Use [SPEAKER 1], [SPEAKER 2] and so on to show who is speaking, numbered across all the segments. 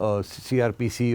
[SPEAKER 1] CRPC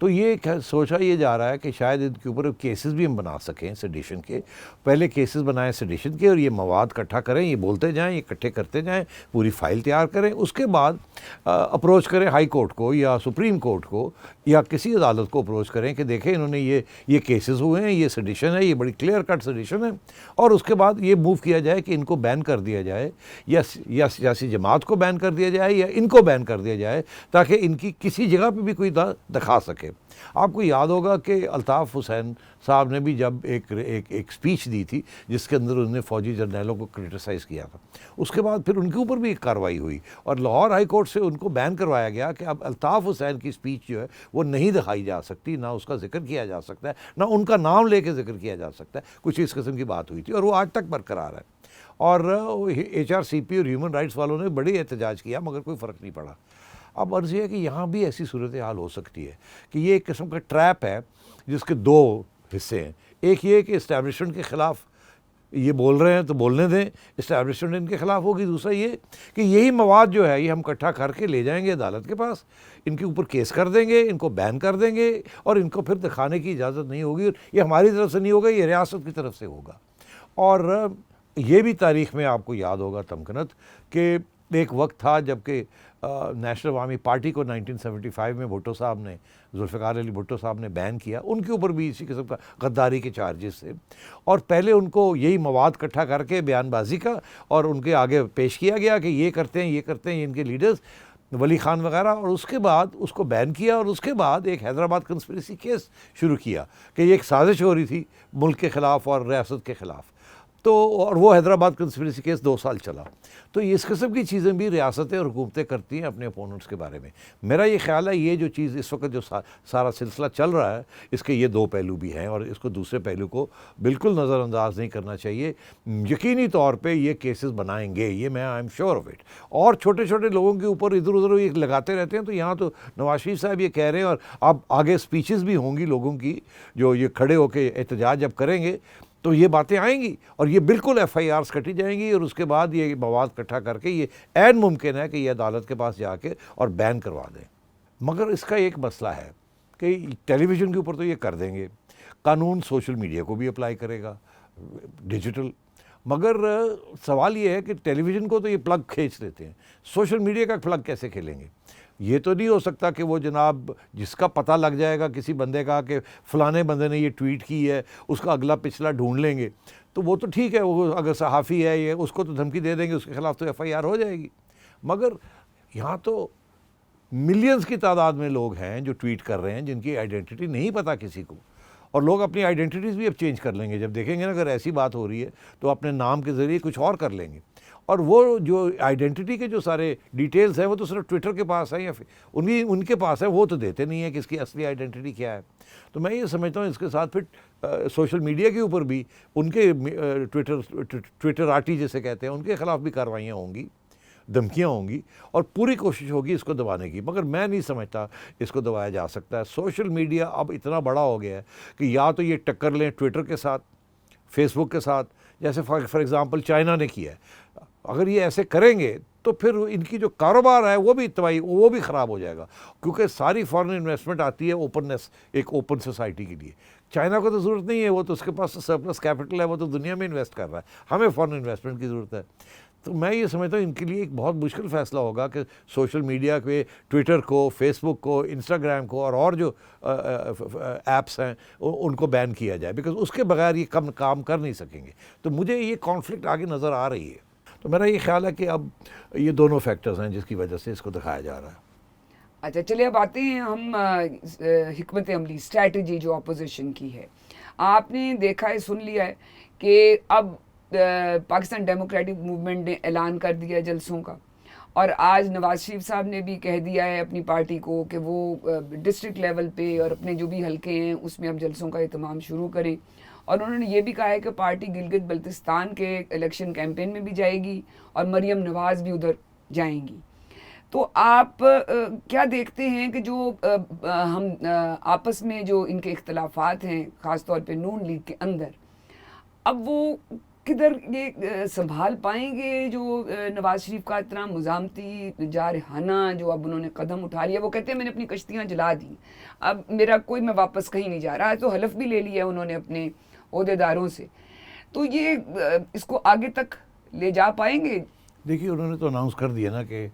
[SPEAKER 1] تو یہ سوچا یہ جا رہا ہے کہ شاید ان کے اوپر کیسز بھی ہم بنا سکیں سیڈیشن کے. پہلے کیسز بنائیں سیڈیشن کے اور یہ مواد اکٹھا کریں, یہ بولتے جائیں, یہ اکٹھے کرتے جائیں, پوری فائل تیار کریں, اس کے بعد اپروچ کریں ہائی کورٹ کو یا سپریم کورٹ کو یا کسی عدالت کو اپروچ کریں کہ دیکھیں انہوں نے یہ کیسز ہوئے ہیں, یہ سیڈیشن ہے, یہ بڑی کلیئر کٹ سیڈیشن ہے, اور اس کے بعد یہ موو کیا جائے کہ ان کو بین کر دیا جائے یا سیاسی جماعت کو بین کر دیا جائے یا ان کو بین کر دیا جائے تاکہ ان کی کسی جگہ پہ بھی کوئی دکھا سکے. آپ کو یاد ہوگا کہ الطاف حسین صاحب نے بھی جب ایک سپیچ دی تھی جس کے اندر انہوں نے فوجی جرنیلوں کو کرٹیسائز کیا تھا, اس کے بعد پھر ان کے اوپر بھی ایک کارروائی ہوئی اور لاہور ہائی کورٹ سے ان کو بین کروایا گیا کہ اب الطاف حسین کی سپیچ جو ہے وہ نہیں دکھائی جا سکتی, نہ اس کا ذکر کیا جا سکتا ہے, نہ ان کا نام لے کے ذکر کیا جا سکتا ہے. کچھ اس قسم کی بات ہوئی تھی اور وہ آج تک برقرار ہے. اور ایچ آر سی پی اور ہیومن رائٹس والوں نے بڑی احتجاج کیا مگر کوئی فرق نہیں پڑا. اب عرض یہ ہے کہ یہاں بھی ایسی صورتحال ہو سکتی ہے کہ یہ ایک قسم کا ٹریپ ہے جس کے دو حصے ہیں. ایک یہ کہ اسٹیبلشمنٹ کے خلاف یہ بول رہے ہیں تو بولنے دیں, اسٹیبلشمنٹ ان کے خلاف ہوگی. دوسرا یہ کہ یہی مواد جو ہے یہ ہم اکٹھا کر کے لے جائیں گے عدالت کے پاس, ان کے اوپر کیس کر دیں گے, ان کو بین کر دیں گے اور ان کو پھر دکھانے کی اجازت نہیں ہوگی. یہ ہماری طرف سے نہیں ہوگا, یہ ریاست کی طرف سے ہوگا. اور یہ بھی تاریخ میں آپ کو یاد ہوگا تمکنت کہ ایک وقت تھا جب کہ نیشنل عوامی پارٹی کو 1975 میں بھٹو صاحب نے, ذوالفقار علی بھٹو صاحب نے بین کیا. ان کے اوپر بھی اسی قسم کا غداری کے چارجز تھے اور پہلے ان کو یہی مواد اکٹھا کر کے بیان بازی کا اور ان کے آگے پیش کیا گیا کہ یہ کرتے ہیں, یہ کرتے ہیں ان کے لیڈرز ولی خان وغیرہ, اور اس کے بعد اس کو بین کیا اور اس کے بعد ایک حیدرآباد کنسپریسی کیس شروع کیا کہ یہ ایک سازش ہو رہی تھی ملک کے خلاف اور ریاست کے خلاف. تو اور وہ حیدرآباد کنسپریسی کیس 2 سال چلا. تو اس قسم کی چیزیں بھی ریاستیں اور حکومتیں کرتی ہیں اپنے اپوننٹس کے بارے میں. میرا یہ خیال ہے یہ جو چیز اس وقت جو سارا سلسلہ چل رہا ہے اس کے یہ 2 پہلو بھی ہیں اور اس کو دوسرے پہلو کو بالکل نظر انداز نہیں کرنا چاہیے. یقینی طور پہ یہ کیسز بنائیں گے, یہ میں I am sure of it. اور چھوٹے چھوٹے لوگوں کے اوپر ادھر ادھر یہ لگاتے رہتے ہیں. تو یہاں تو نواز شریف صاحب یہ کہہ رہے ہیں اور اب آگے سپیچز بھی ہوں گی لوگوں کی جو یہ کھڑے ہو کے احتجاج جب کریں گے تو یہ باتیں آئیں گی اور یہ بالکل ایف آئی آرز کٹی جائیں گی اور اس کے بعد یہ مواد اکٹھا کر کے یہ عین ممکن ہے کہ یہ عدالت کے پاس جا کے اور بین کروا دیں. مگر اس کا ایک مسئلہ ہے کہ ٹیلی ویژن کے اوپر تو یہ کر دیں گے, قانون سوشل میڈیا کو بھی اپلائی کرے گا ڈیجیٹل. مگر سوال یہ ہے کہ ٹیلی ویژن کو تو یہ پلگ کھینچ لیتے ہیں, سوشل میڈیا کا پلگ کیسے کھیلیں گے؟ یہ تو نہیں ہو سکتا کہ وہ جناب جس کا پتہ لگ جائے گا کسی بندے کا کہ فلانے بندے نے یہ ٹویٹ کی ہے اس کا اگلا پچھلا ڈھونڈ لیں گے تو وہ تو ٹھیک ہے, وہ اگر صحافی ہے یہ اس کو تو دھمکی دے دیں گے, اس کے خلاف تو ایف آئی آر ہو جائے گی. مگر یہاں تو ملینز کی تعداد میں لوگ ہیں جو ٹویٹ کر رہے ہیں جن کی آئیڈینٹی نہیں پتہ کسی کو, اور لوگ اپنی آئیڈینٹیز بھی اب چینج کر لیں گے جب دیکھیں گے نا اگر ایسی بات ہو رہی ہے تو اپنے نام کے ذریعے کچھ اور کر لیں گے. اور وہ جو آئیڈینٹی کے جو سارے ڈیٹیلز ہیں وہ تو صرف ٹویٹر کے پاس ہیں یا پھر ان کے پاس ہیں, وہ تو دیتے نہیں ہیں کہ اس کی اصلی آئیڈینٹی کیا ہے. تو میں یہ سمجھتا ہوں اس کے ساتھ پھر سوشل میڈیا کے اوپر بھی ان کے ٹویٹر آٹی جیسے کہتے ہیں ان کے خلاف بھی کارروائیاں ہوں گی, دھمکیاں ہوں گی اور پوری کوشش ہوگی اس کو دبانے کی. مگر میں نہیں سمجھتا اس کو دبایا جا سکتا ہے. سوشل میڈیا اب اتنا بڑا ہو گیا ہے کہ یا تو یہ ٹکر لیں ٹویٹر کے ساتھ, فیس بک کے ساتھ, جیسے فار ایگزامپل چائنا نے کیا ہے. اگر یہ ایسے کریں گے تو پھر ان کی جو کاروبار ہے وہ بھی تباہی, وہ بھی خراب ہو جائے گا, کیونکہ ساری فارن انویسٹمنٹ آتی ہے اوپننس, ایک اوپن سوسائٹی کے لیے. چائنا کو تو ضرورت نہیں ہے, وہ تو اس کے پاس سرپلس کیپٹل ہے, وہ تو دنیا میں انویسٹ کر رہا ہے, ہمیں فارن انویسٹمنٹ کی ضرورت ہے. تو میں یہ سمجھتا ہوں ان کے لیے ایک بہت مشکل فیصلہ ہوگا کہ سوشل میڈیا کے ٹویٹر کو, فیس بک کو, انسٹاگرام کو اور جو ایپس ہیں ان کو بین کیا جائے, بیکاز اس کے بغیر یہ کام کر نہیں سکیں گے. تو مجھے یہ کانفلکٹ آگے نظر آ رہی ہے. تو میرا یہ خیال ہے کہ اب یہ دونوں فیکٹرز ہیں جس کی وجہ سے اس کو دکھایا جا رہا ہے.
[SPEAKER 2] اچھا چلیے اب آتے ہیں ہم حکمت عملی, اسٹریٹجی جو اپوزیشن کی ہے. آپ نے دیکھا ہے, سن لیا ہے کہ اب پاکستان ڈیموکریٹک موومنٹ نے اعلان کر دیا جلسوں کا, اور آج نواز شریف صاحب نے بھی کہہ دیا ہے اپنی پارٹی کو کہ وہ ڈسٹرکٹ لیول پہ اور اپنے جو بھی حلقے ہیں اس میں اب جلسوں کا اہتمام شروع کریں. اور انہوں نے یہ بھی کہا ہے کہ پارٹی گلگت بلتستان کے الیکشن کیمپین میں بھی جائے گی اور مریم نواز بھی ادھر جائیں گی. تو آپ کیا دیکھتے ہیں کہ جو ہم آپس میں جو ان کے اختلافات ہیں خاص طور پہ نون لیگ کے اندر, اب وہ کدھر یہ سنبھال پائیں گے جو نواز شریف کا اتنا مزاحمتی جارحانہ جو اب انہوں نے قدم اٹھا لیا؟ وہ کہتے ہیں میں نے اپنی کشتیاں جلا دیں، اب میرا کوئی میں واپس کہیں نہیں جا رہا ہے، تو حلف بھی لے لیا انہوں نے اپنے عہدیداروں سے، تو یہ اس کو آگے تک لے جا پائیں گے؟
[SPEAKER 1] دیکھیے انہوں نے تو اناؤنس کر دیا نا کہ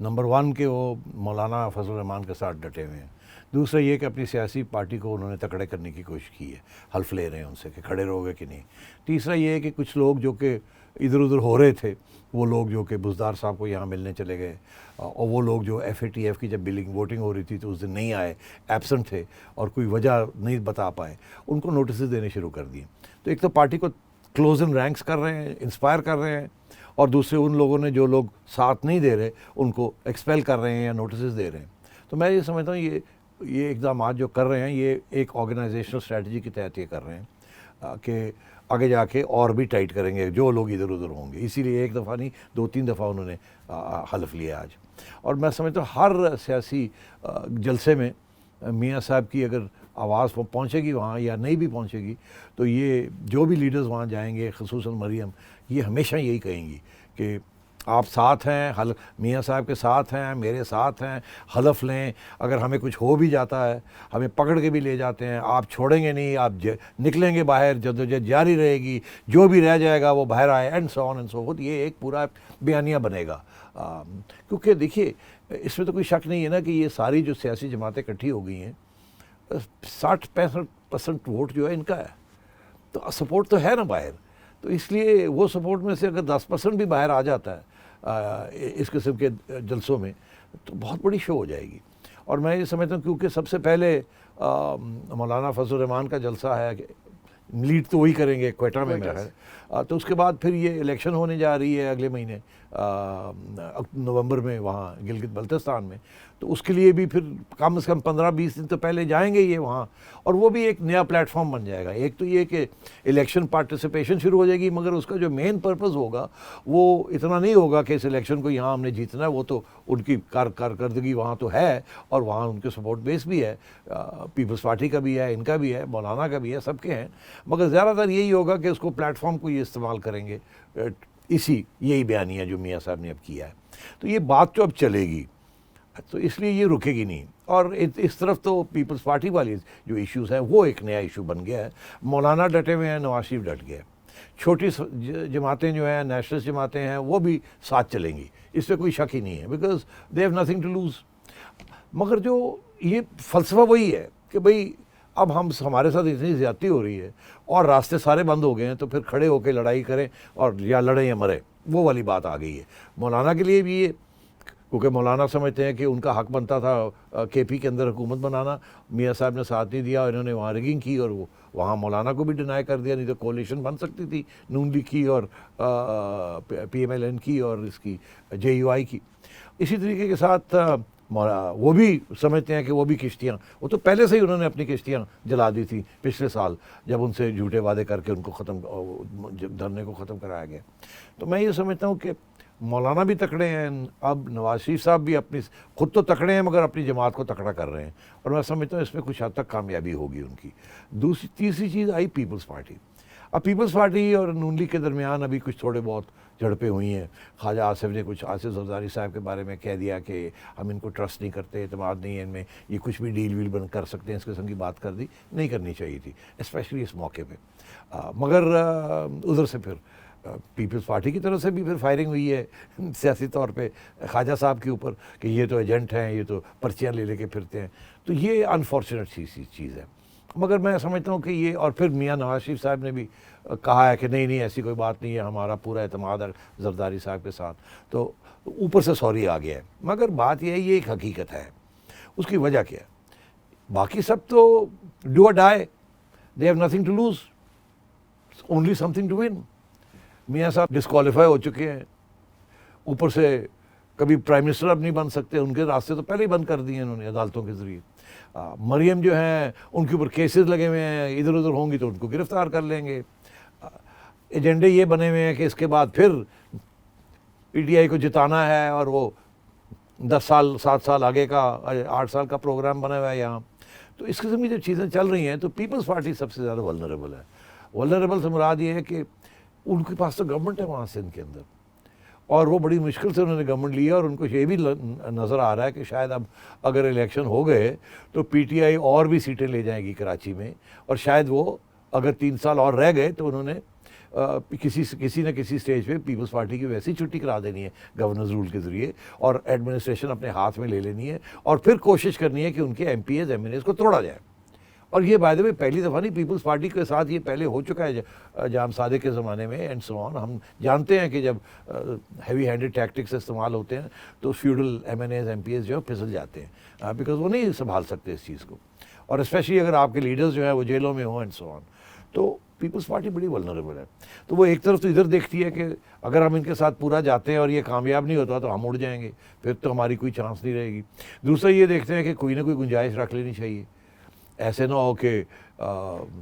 [SPEAKER 1] نمبر 1 کہ وہ مولانا فضل الرحمان کے ساتھ ڈٹے ہوئے ہیں، دوسرا یہ کہ اپنی سیاسی پارٹی کو انہوں نے تکڑے کرنے کی کوشش کی ہے، حلف لے رہے ہیں ان سے کہ کھڑے رہو گے کہ نہیں، تیسرا یہ ہے کہ کچھ لوگ جو کہ ادھر ادھر ہو رہے تھے، وہ لوگ جو کہ بزدار صاحب کو یہاں ملنے چلے گئے، اور وہ لوگ جو FATF کی جب بلنگ ووٹنگ ہو رہی تھی تو اس دن نہیں آئے، ایبسنٹ تھے اور کوئی وجہ نہیں بتا پائے، ان کو نوٹسز دینے شروع کر دیے. تو ایک تو پارٹی کو کلوز ان رینکس کر رہے ہیں، انسپائر کر رہے ہیں، اور دوسرے ان لوگوں نے جو لوگ ساتھ نہیں دے رہے ان کو ایکسپیل کر رہے ہیں یا نوٹسز دے رہے ہیں. تو میں یہ سمجھتا ہوں یہ اقدامات جو کر رہے ہیں یہ ایک آرگنائزیشنل اسٹریٹجی کے تحت یہ کر رہے ہیں کہ آگے جا کے اور بھی ٹائٹ کریں گے جو لوگ ادھر ادھر ہوں گے. اسی لیے ایک دفعہ نہیں 2-3 دفعہ انہوں نے حلف لیا آج. اور میں سمجھتا ہوں ہر سیاسی جلسے میں میاں صاحب کی اگر آواز پہنچے گی وہاں یا نہیں بھی پہنچے گی تو یہ جو بھی لیڈرز وہاں جائیں گے، خصوصاً مریم، یہ ہمیشہ یہی کہیں گی کہ آپ ساتھ ہیں، میاں صاحب کے ساتھ ہیں، میرے ساتھ ہیں، حلف لیں، اگر ہمیں کچھ ہو بھی جاتا ہے ہمیں پکڑ کے بھی لے جاتے ہیں، آپ چھوڑیں گے نہیں، آپ نکلیں گے باہر، جدوجہد جاری رہے گی، جو بھی رہ جائے گا وہ باہر آئے، and so on and so forth. یہ ایک پورا بیانیہ بنے گا. کیونکہ دیکھیے اس میں تو کوئی شک نہیں ہے نا کہ یہ ساری جو سیاسی جماعتیں اکٹھی ہو گئی ہیں، 60-65% ووٹ جو ہے ان کا ہے، تو سپورٹ تو ہے نا باہر. تو اس لیے وہ سپورٹ میں سے اگر 10% بھی باہر آ جاتا ہے اس قسم کے جلسوں میں تو بہت بڑی شو ہو جائے گی. اور میں یہ سمجھتا ہوں کیونکہ سب سے پہلے مولانا فضل الرحمان کا جلسہ ہے کہ لیڈ تو وہی کریں گے کوئٹہ میں میرا ہے، تو اس کے بعد پھر یہ الیکشن ہونے جا رہی ہے اگلے مہینے نومبر میں وہاں گلگت بلتستان میں. تو اس کے لیے بھی پھر کم از کم 15-20 دن تو پہلے جائیں گے یہ وہاں، اور وہ بھی ایک نیا پلیٹ فارم بن جائے گا. ایک تو یہ کہ الیکشن پارٹیسپیشن شروع ہو جائے گی، مگر اس کا جو مین پرپز ہوگا وہ اتنا نہیں ہوگا کہ اس الیکشن کو یہاں ہم نے جیتنا ہے. وہ تو ان کی کارکردگی وہاں تو ہے اور وہاں ان کے سپورٹ بیس بھی ہے، پیپلز پارٹی کا بھی ہے، ان کا بھی ہے، مولانا کا بھی ہے، سب کے ہیں. مگر زیادہ تر یہی ہوگا کہ اس کو پلیٹ فارم کو یہ استعمال کریں گے. یہی بیانیہ جو میاں صاحب نے اب کیا ہے، تو یہ بات تو اب چلے گی، تو اس لیے یہ رکے گی نہیں. اور اس طرف تو پیپلز پارٹی والی جو ایشوز ہیں وہ ایک نیا ایشو بن گیا ہے. مولانا ڈٹے ہوئے ہیں، نواز شریف ڈٹ گیا. چھوٹی جماعتیں جو ہیں، نیشنلسٹ جماعتیں ہیں، وہ بھی ساتھ چلیں گی، اس پہ کوئی شک ہی نہیں ہے، because they have nothing to lose. مگر جو یہ فلسفہ وہی ہے کہ بھئی اب ہمارے ساتھ اتنی زیادتی ہو رہی ہے اور راستے سارے بند ہو گئے ہیں، تو پھر کھڑے ہو کے لڑائی کریں اور یا لڑیں یا مریں، وہ والی بات آ گئی ہے. مولانا کے لیے بھی یہ، کیونکہ مولانا سمجھتے ہیں کہ ان کا حق بنتا تھا KP کے اندر حکومت بنانا، میاں صاحب نے ساتھ نہیں دیا اور انہوں نے وہاں ریگنگ کی اور وہ وہاں مولانا کو بھی ڈینائی کر دیا. نہیں تو کولیشن بن سکتی تھی نون لیگ کی اور PMLN کی اور اس کی JUI کی. اسی طریقے کے ساتھ وہ بھی سمجھتے ہیں کہ وہ بھی کشتیاں، وہ تو پہلے سے ہی انہوں نے اپنی کشتیاں جلا دی تھی پچھلے سال جب ان سے جھوٹے وعدے کر کے ان کو دھرنے کو ختم کرایا گیا. تو میں یہ سمجھتا ہوں کہ مولانا بھی تکڑے ہیں، اب نواز شریف صاحب بھی اپنی خود تو تکڑے ہیں مگر اپنی جماعت کو تکڑا کر رہے ہیں، اور میں سمجھتا ہوں اس میں کچھ حد تک کامیابی ہوگی ان کی. تیسری چیز آئی پیپلز پارٹی. اب پیپلز پارٹی اور نون لیگ کے درمیان ابھی کچھ تھوڑے بہت جھڑپیں ہوئی ہیں. خواجہ آصف نے کچھ آصف زرداری صاحب کے بارے میں کہہ دیا کہ ہم ان کو ٹرسٹ نہیں کرتے، اعتماد نہیں ہے ان میں، یہ کچھ بھی ڈیل ویل کر سکتے ہیں، اس قسم کی بات کر دی. نہیں کرنی چاہیے تھی اسپیشلی اس موقع پہ. مگر ادھر سے پھر پیپلز پارٹی کی طرف سے بھی پھر فائرنگ ہوئی ہے سیاسی طور پہ خواجہ صاحب کے اوپر کہ یہ تو ایجنٹ ہیں، یہ تو پرچیاں لے کے پھرتے ہیں. تو یہ انفارچونیٹ چیز ہے. مگر میں سمجھتا ہوں کہ یہ، اور پھر میاں نواز شریف صاحب نے بھی کہا ہے کہ نہیں ایسی کوئی بات نہیں ہے، ہمارا پورا اعتماد ہے زرداری صاحب کے ساتھ. تو اوپر سے سوری آ گیا ہے. مگر بات یہ ہے، یہ ایک حقیقت ہے. اس کی وجہ کیا ہے؟ باقی سب تو do or die, they have nothing to lose, only something to win. Mian Sahib disqualify ہو چکے ہیں، اوپر سے کبھی پرائم منسٹر اب نہیں بن سکتے، ان کے راستے تو پہلے ہی بند کر دیے انہوں نے عدالتوں کے ذریعے. مریم جو ہیں ان کے اوپر کیسز لگے ہوئے ہیں، ادھر ادھر ہوں گی تو ان کو گرفتار کر لیں گے. ایجنڈے یہ بنے ہوئے ہیں کہ اس کے بعد پھر PTI کو جتانا ہے، اور وہ 10 سال 7 سال آگے کا 8 سال کا پروگرام بنا ہوا ہے یہاں. تو اس قسم کی جب چیزیں چل رہی ہیں تو پیپلز پارٹی سب سے زیادہ ولنریبل ہے. ولنریبل سے مراد یہ ہے کہ ان کے پاس تو گورنمنٹ ہے وہاں سندھ کے اندر, اور وہ بڑی مشکل سے انہوں نے گورنمنٹ لیا, اور ان کو یہ بھی نظر آ رہا ہے کہ شاید اب اگر الیکشن ہو گئے تو پی ٹی آئی اور بھی سیٹیں لے جائے گی کراچی میں, اور شاید وہ اگر 3 سال اور رہ گئے تو انہوں نے کسی نہ کسی سٹیج پہ پیپلز پارٹی کی ویسی چھٹی کرا دینی ہے گورننس رول کے ذریعے, اور ایڈمنسٹریشن اپنے ہاتھ میں لے لینی ہے, اور پھر کوشش کرنی ہے کہ ان کے M P As M N As کو توڑا جائے. اور یہ بائی دا وے پہلی دفعہ نہیں, پیپلز پارٹی کے ساتھ یہ پہلے ہو چکا ہے جام صادق کے زمانے میں اینڈ سو آن. ہم جانتے ہیں کہ جب ہیوی ہینڈڈ ٹیکٹکس استعمال ہوتے ہیں تو feudal M N As M P As جو ہے پھسل جاتے ہیں, بیکاز وہ نہیں سنبھال سکتے اس چیز کو, اور اسپیشلی اگر آپ کے لیڈرز جو ہیں وہ جیلوں میں ہوں اینڈ سو آن. تو پیپلز پارٹی بڑی ولنریبل ہے. تو وہ ایک طرف تو ادھر دیکھتی ہے کہ اگر ہم ان کے ساتھ پورا جاتے ہیں اور یہ کامیاب نہیں ہوتا تو ہم اڑ جائیں گے, پھر تو ہماری کوئی چانس نہیں رہے گی. دوسرا یہ دیکھتے ہیں کہ کوئی نہ کوئی گنجائش رکھ لینی چاہیے, ایسے نہ ہو کہ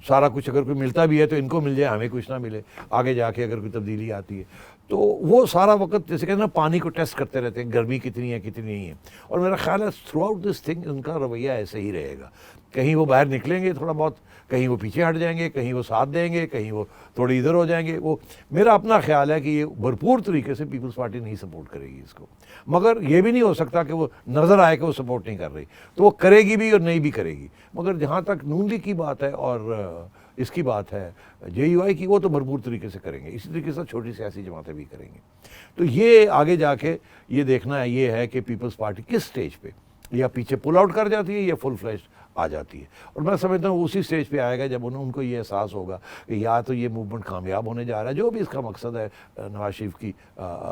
[SPEAKER 1] سارا کچھ اگر کوئی ملتا بھی ہے تو ان کو مل جائے, ہمیں کچھ نہ ملے آگے جا کے اگر کوئی تبدیلی آتی ہے. تو وہ سارا وقت جیسے کہتے ہیں نا پانی کو ٹیسٹ کرتے رہتے ہیں, گرمی کتنی ہے کتنی نہیں ہے. اور میرا خیال ہے through out this thing in کا رویہ ایسے ہی رہے گا. کہیں وہ باہر نکلیں گے تھوڑا بہت, کہیں وہ پیچھے ہٹ جائیں گے, کہیں وہ ساتھ دیں گے, کہیں وہ تھوڑے ادھر ہو جائیں گے. وہ میرا اپنا خیال ہے کہ یہ بھرپور طریقے سے پیپلز پارٹی نہیں سپورٹ کرے گی اس کو, مگر یہ بھی نہیں ہو سکتا کہ وہ نظر آئے کہ وہ سپورٹ نہیں کر رہی, تو وہ کرے گی بھی اور نہیں بھی کرے گی. مگر جہاں تک نون لیگ کی بات ہے اور اس کی بات ہے جے یو آئی کی, وہ تو بھرپور طریقے سے کریں گے. اسی طریقے سے چھوٹی سیاسی جماعتیں بھی کریں گے. تو یہ آگے جا کے یہ دیکھنا ہے یہ ہے کہ پیپلز پارٹی کس سٹیج پہ یا پیچھے پل آؤٹ کر جاتی ہے یا فل فلیش آ جاتی ہے. اور میں سمجھتا ہوں اسی سٹیج پہ آئے گا جب ان کو یہ احساس ہوگا کہ یا تو یہ موومنٹ کامیاب ہونے جا رہا ہے, جو بھی اس کا مقصد ہے نواز شریف کی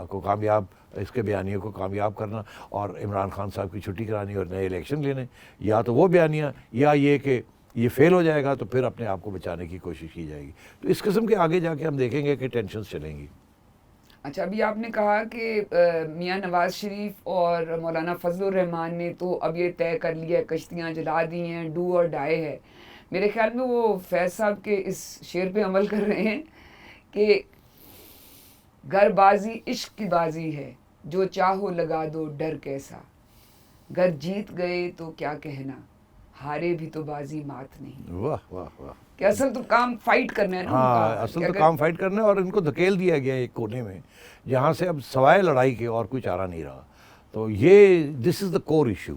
[SPEAKER 1] کو کامیاب, اس کے بیانیوں کو کامیاب کرنا اور عمران خان صاحب کی چھٹی کرانی اور نئے الیکشن لینے, یا تو وہ بیانیاں یا یہ کہ یہ فیل ہو جائے گا تو پھر اپنے آپ کو بچانے کی کوشش کی جائے گی. تو اس قسم کے آگے جا کے ہم دیکھیں گے کہ ٹینشنز چلیں گی.
[SPEAKER 2] اچھا, ابھی آپ نے کہا کہ میاں نواز شریف اور مولانا فضل الرحمان نے تو اب یہ طے کر لیا ہے, کشتیاں جلا دی ہیں, ڈو اور ڈائی ہے. میرے خیال میں وہ فیض صاحب کے اس شعر پہ عمل کر رہے ہیں کہ گھر بازی عشق کی بازی ہے, جو چاہو لگا دو ڈر کیسا, گر جیت گئے تو کیا کہنا, ہارے بھی تو بازی مات نہیں.
[SPEAKER 1] واہ واہ واہ,
[SPEAKER 2] کہ اصل تو کام فائٹ کرنا ہے نا.
[SPEAKER 1] ہاں اصل تو کام فائٹ کرنا ہے, اور ان کو دھکیل دیا گیا ایک کونے میں جہاں سے اب سوائے لڑائی کے اور کوئی چارہ نہیں رہا. تو یہ دس از دا کور ایشو.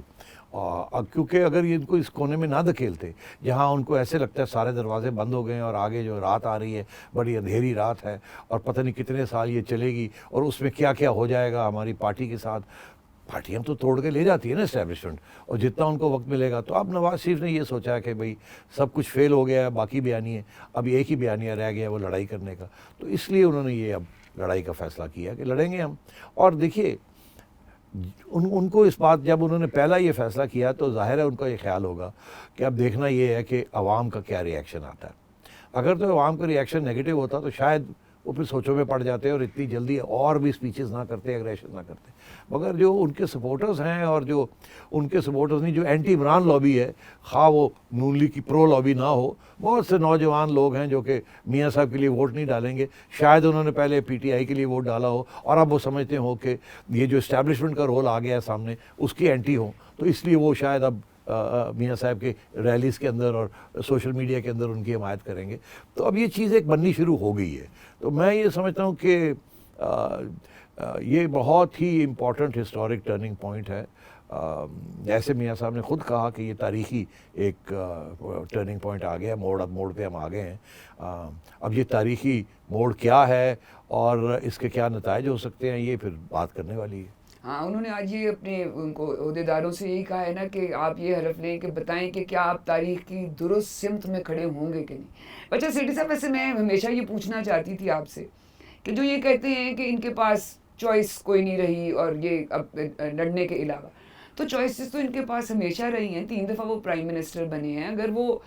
[SPEAKER 1] کیونکہ اگر یہ ان کو اس کونے میں نہ دھکیلتے جہاں ان کو ایسے لگتا ہے سارے دروازے بند ہو گئے ہیں اور آگے جو رات آ رہی ہے بڑی اندھیری رات ہے اور پتہ نہیں کتنے سال یہ چلے گی اور اس میں کیا کیا ہو جائے گا ہماری پارٹی کے ساتھ. پارٹیاں تو توڑ کے لے جاتی ہے نا اسٹیبلشمنٹ, اور جتنا ان کو وقت ملے گا. تو اب نواز شریف نے یہ سوچا ہے کہ بھئی سب کچھ فیل ہو گیا ہے, باقی بیانی ہے, اب ایک ہی بیانیہ رہ گیا ہے وہ لڑائی کرنے کا. تو اس لیے انہوں نے یہ اب لڑائی کا فیصلہ کیا کہ لڑیں گے ہم. اور دیکھیے ان کو اس بات, جب انہوں نے پہلا یہ فیصلہ کیا تو ظاہر ہے ان کا یہ خیال ہوگا کہ اب دیکھنا یہ ہے کہ عوام کا کیا ری ایکشن آتا ہے. اگر تو عوام کا ری ایکشن نیگیٹو ہوتا تو شاید وہ پھر سوچوں میں پڑ جاتے اور اتنی جلدی اور بھی اسپیچز نہ کرتے, ایگریشن نہ کرتے. مگر جو ان کے سپورٹرز ہیں, اور جو ان کے سپورٹرز نہیں, جو اینٹی عمران لابی ہے, خواہ وہ نون لیگ کی پرو لابی نہ ہو, بہت سے نوجوان لوگ ہیں جو کہ میاں صاحب کے لیے ووٹ نہیں ڈالیں گے. شاید انہوں نے پہلے پی ٹی آئی کے لیے ووٹ ڈالا ہو اور اب وہ سمجھتے ہوں کہ یہ جو اسٹیبلشمنٹ کا رول آ گیا ہے سامنے اس کی اینٹی ہوں, تو اس لیے وہ شاید اب میاں صاحب کے ریلیز کے اندر اور سوشل میڈیا کے اندر ان کی حمایت کریں گے. تو اب یہ چیز ایک بننی شروع ہو گئی ہے. تو میں یہ سمجھتا ہوں کہ یہ بہت ہی امپورٹنٹ ہسٹورک ٹرننگ پوائنٹ ہے. جیسے میاں صاحب نے خود کہا کہ یہ تاریخی ایک ٹرننگ پوائنٹ آ گیا ہے, موڑ پہ ہم آ گئے ہیں. اب یہ تاریخی موڑ کیا ہے اور اس کے کیا نتائج ہو سکتے ہیں, یہ پھر بات کرنے والی ہے.
[SPEAKER 2] ہاں, انہوں نے آج یہ اپنے ان کو عہدیداروں سے یہی کہا ہے نا کہ آپ یہ حلف لیں کہ بتائیں کہ کیا آپ تاریخ کی درست سمت میں کھڑے ہوں گے کہ نہیں. اچھا سیٹھی صاحب, ویسے میں ہمیشہ یہ پوچھنا چاہتی تھی آپ سے کہ جو یہ کہتے ہیں کہ ان کے پاس چوائس کوئی نہیں رہی اور یہ اب لڑنے کے علاوہ, تو چوائسز تو ان کے پاس ہمیشہ رہی ہیں. 3 دفعہ وہ پرائم منسٹر بنے ہیں. اگر وہ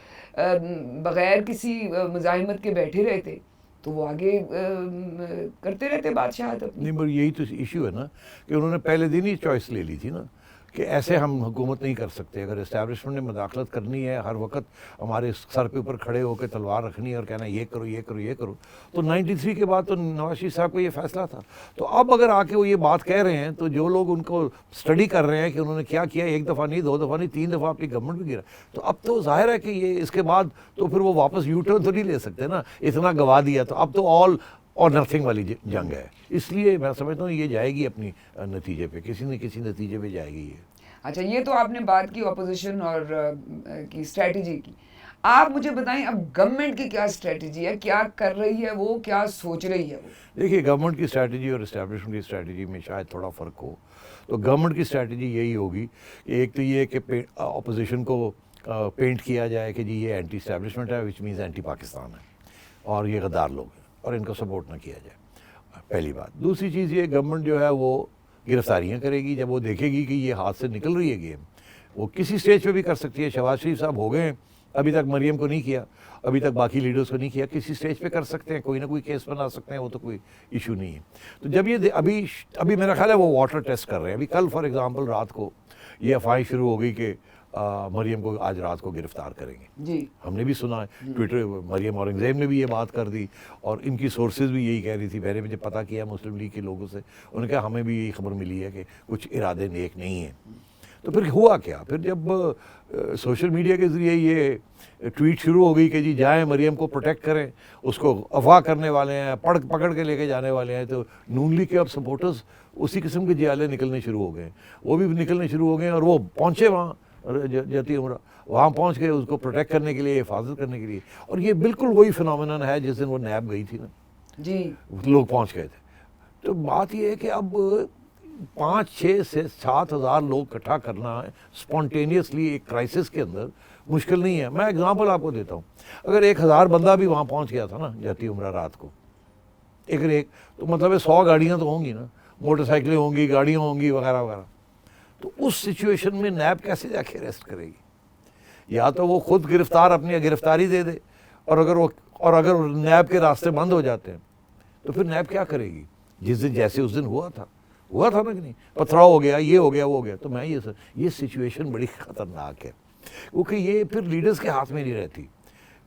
[SPEAKER 2] بغیر کسی مزاحمت کے بیٹھے رہتے تو وہ آگے کرتے رہتے بادشاہت اپنی.
[SPEAKER 1] نہیں, مگر یہی تو ایشو ہے نا کہ انہوں نے پہلے دن ہی چوائس لے لی تھی نا کہ ایسے ہم حکومت نہیں کر سکتے. اگر اسٹیبلشمنٹ نے مداخلت کرنی ہے, ہر وقت ہمارے سر کے اوپر کھڑے ہو کے تلوار رکھنی ہے اور کہنا یہ کرو یہ کرو یہ کرو, تو 93 کے بعد تو نواز شریف صاحب کو یہ فیصلہ تھا. تو اب اگر آ کے وہ یہ بات کہہ رہے ہیں تو جو لوگ ان کو اسٹڈی کر رہے ہیں کہ انہوں نے کیا کیا, 1 دفعہ نہیں 2 دفعہ نہیں 3 دفعہ اپنی گورنمنٹ بھی گرا, تو اب تو ظاہر ہے کہ یہ اس کے بعد تو پھر وہ واپس یو ٹرن تو نہیں لے سکتے نا, اتنا گوا دیا. تو اب تو اور نتھنگ والی جنگ ہے. اس لیے میں سمجھتا ہوں یہ جائے گی اپنی نتیجے پہ, کسی نہ کسی نتیجے پہ جائے گی یہ.
[SPEAKER 2] اچھا, یہ تو آپ نے بات کی اپوزیشن اور کی اسٹریٹجی کی. آپ مجھے بتائیں اب گورنمنٹ کی کیا اسٹریٹجی ہے, کیا کر رہی ہے وہ, کیا سوچ رہی ہے وہ؟
[SPEAKER 1] دیکھیے گورنمنٹ کی اسٹریٹجی اور اسٹیبلشمنٹ کی اسٹریٹجی میں شاید تھوڑا فرق ہو. تو گورنمنٹ کی اسٹریٹجی یہی ہوگی کہ ایک تو یہ کہ اپوزیشن کو پینٹ کیا جائے کہ جی یہ اینٹی اسٹیبلشمنٹ ہے, وچ مینز اینٹی پاکستان ہے, اور یہ غدار لوگ ہیں, اور ان کو سپورٹ نہ کیا جائے. پہلی بات. دوسری چیز یہ گورنمنٹ جو ہے وہ گرفتاریاں کرے گی جب وہ دیکھے گی کہ یہ ہاتھ سے نکل رہی ہے گیم. وہ کسی اسٹیج پہ بھی کر سکتی ہے. شہباز شریف صاحب ہو گئے ہیں, ابھی تک مریم کو نہیں کیا, ابھی تک باقی لیڈرز کو نہیں کیا, کسی اسٹیج پہ کر سکتے ہیں, کوئی نہ کوئی کیس بنا سکتے ہیں, وہ تو کوئی ایشو نہیں ہے. تو جب یہ ابھی میرا خیال ہے وہ واٹر ٹیسٹ کر رہے ہیں. ابھی کل فار ایگزامپل رات کو یہ افواہیں شروع ہو گئی کہ مریم کو آج رات کو گرفتار کریں گے.
[SPEAKER 2] جی
[SPEAKER 1] ہم نے بھی سنا ہے ٹویٹر, مریم اورنگزیب نے بھی یہ بات کر دی, اور ان کی سورسز بھی یہی کہہ رہی تھی. میں نے مجھے پتہ کیا مسلم لیگ کے لوگوں سے, انہوں نے کہا ہمیں بھی یہی خبر ملی ہے کہ کچھ ارادے نیک نہیں ہیں. تو پھر ہوا کیا, پھر جب سوشل میڈیا کے ذریعے یہ ٹویٹ شروع ہو گئی کہ جی جائیں مریم کو پروٹیکٹ کریں, اس کو اغوا کرنے والے ہیں, پکڑ کے لے کے جانے والے ہیں, تو نون لیگ کے اب سپورٹرز اسی قسم کے جیالے نکلنے شروع ہو گئے ہیں. وہ بھی نکلنے شروع ہو گئے ہیں, اور وہ پہنچے وہاں جاتی عمرہ, وہاں پہنچ کے اس کو پروٹیکٹ کرنے کے لیے, حفاظت کرنے کے لیے. اور یہ بالکل وہی فنومینن ہے جس دن وہ نیب گئی تھی نا,
[SPEAKER 2] جی
[SPEAKER 1] لوگ پہنچ گئے تھے. تو بات یہ ہے کہ اب 5-6 سے 7 ہزار لوگ اکٹھا کرنا ہے اسپونٹینیسلی ایک کرائسس کے اندر مشکل نہیں ہے. میں اگزامپل آپ کو دیتا ہوں, اگر 1000 بندہ بھی وہاں پہنچ گیا تھا نا جاتی عمرہ رات کو, ایک تو مطلب 100 گاڑیاں تو ہوں گی نا, موٹر سائیکلیں ہوں گی, گاڑیاں ہوں گی وغیرہ وغیرہ. تو اس سچویشن میں نیب کیسے جا کے ریسٹ کرے گی؟ یا تو وہ خود اپنی گرفتاری دے دے, اور اگر نیب کے راستے بند ہو جاتے ہیں تو پھر نیب کیا کرے گی؟ جس دن جیسے اس دن ہوا تھا نا کہ نہیں, پتھراؤ ہو گیا, یہ ہو گیا, وہ ہو گیا. تو میں یہ سچویشن بڑی خطرناک ہے, کیونکہ یہ پھر لیڈرز کے ہاتھ میں نہیں رہتی,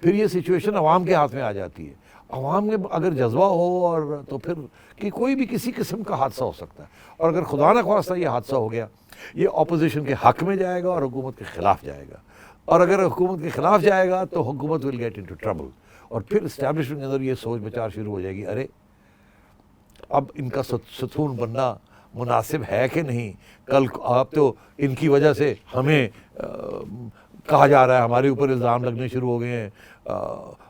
[SPEAKER 1] پھر یہ سچویشن عوام کے ہاتھ میں آ جاتی ہے. عوام میں اگر جذبہ ہو اور تو پھر کہ کوئی بھی کسی قسم کا حادثہ ہو سکتا ہے, اور اگر خدا نہ خواستہ یہ حادثہ ہو گیا, یہ اپوزیشن کے حق میں جائے گا اور حکومت کے خلاف جائے گا, اور اگر حکومت کے خلاف جائے گا تو حکومت ول گیٹ انٹو ٹربل, اور پھر اسٹیبلشمنٹ کے اندر یہ سوچ بچار شروع ہو جائے گی, ارے اب ان کا ستون بننا مناسب ہے کہ نہیں, کل آپ تو ان کی وجہ سے ہمیں کہا جا رہا ہے, ہمارے اوپر الزام لگنے شروع ہو گئے ہیں,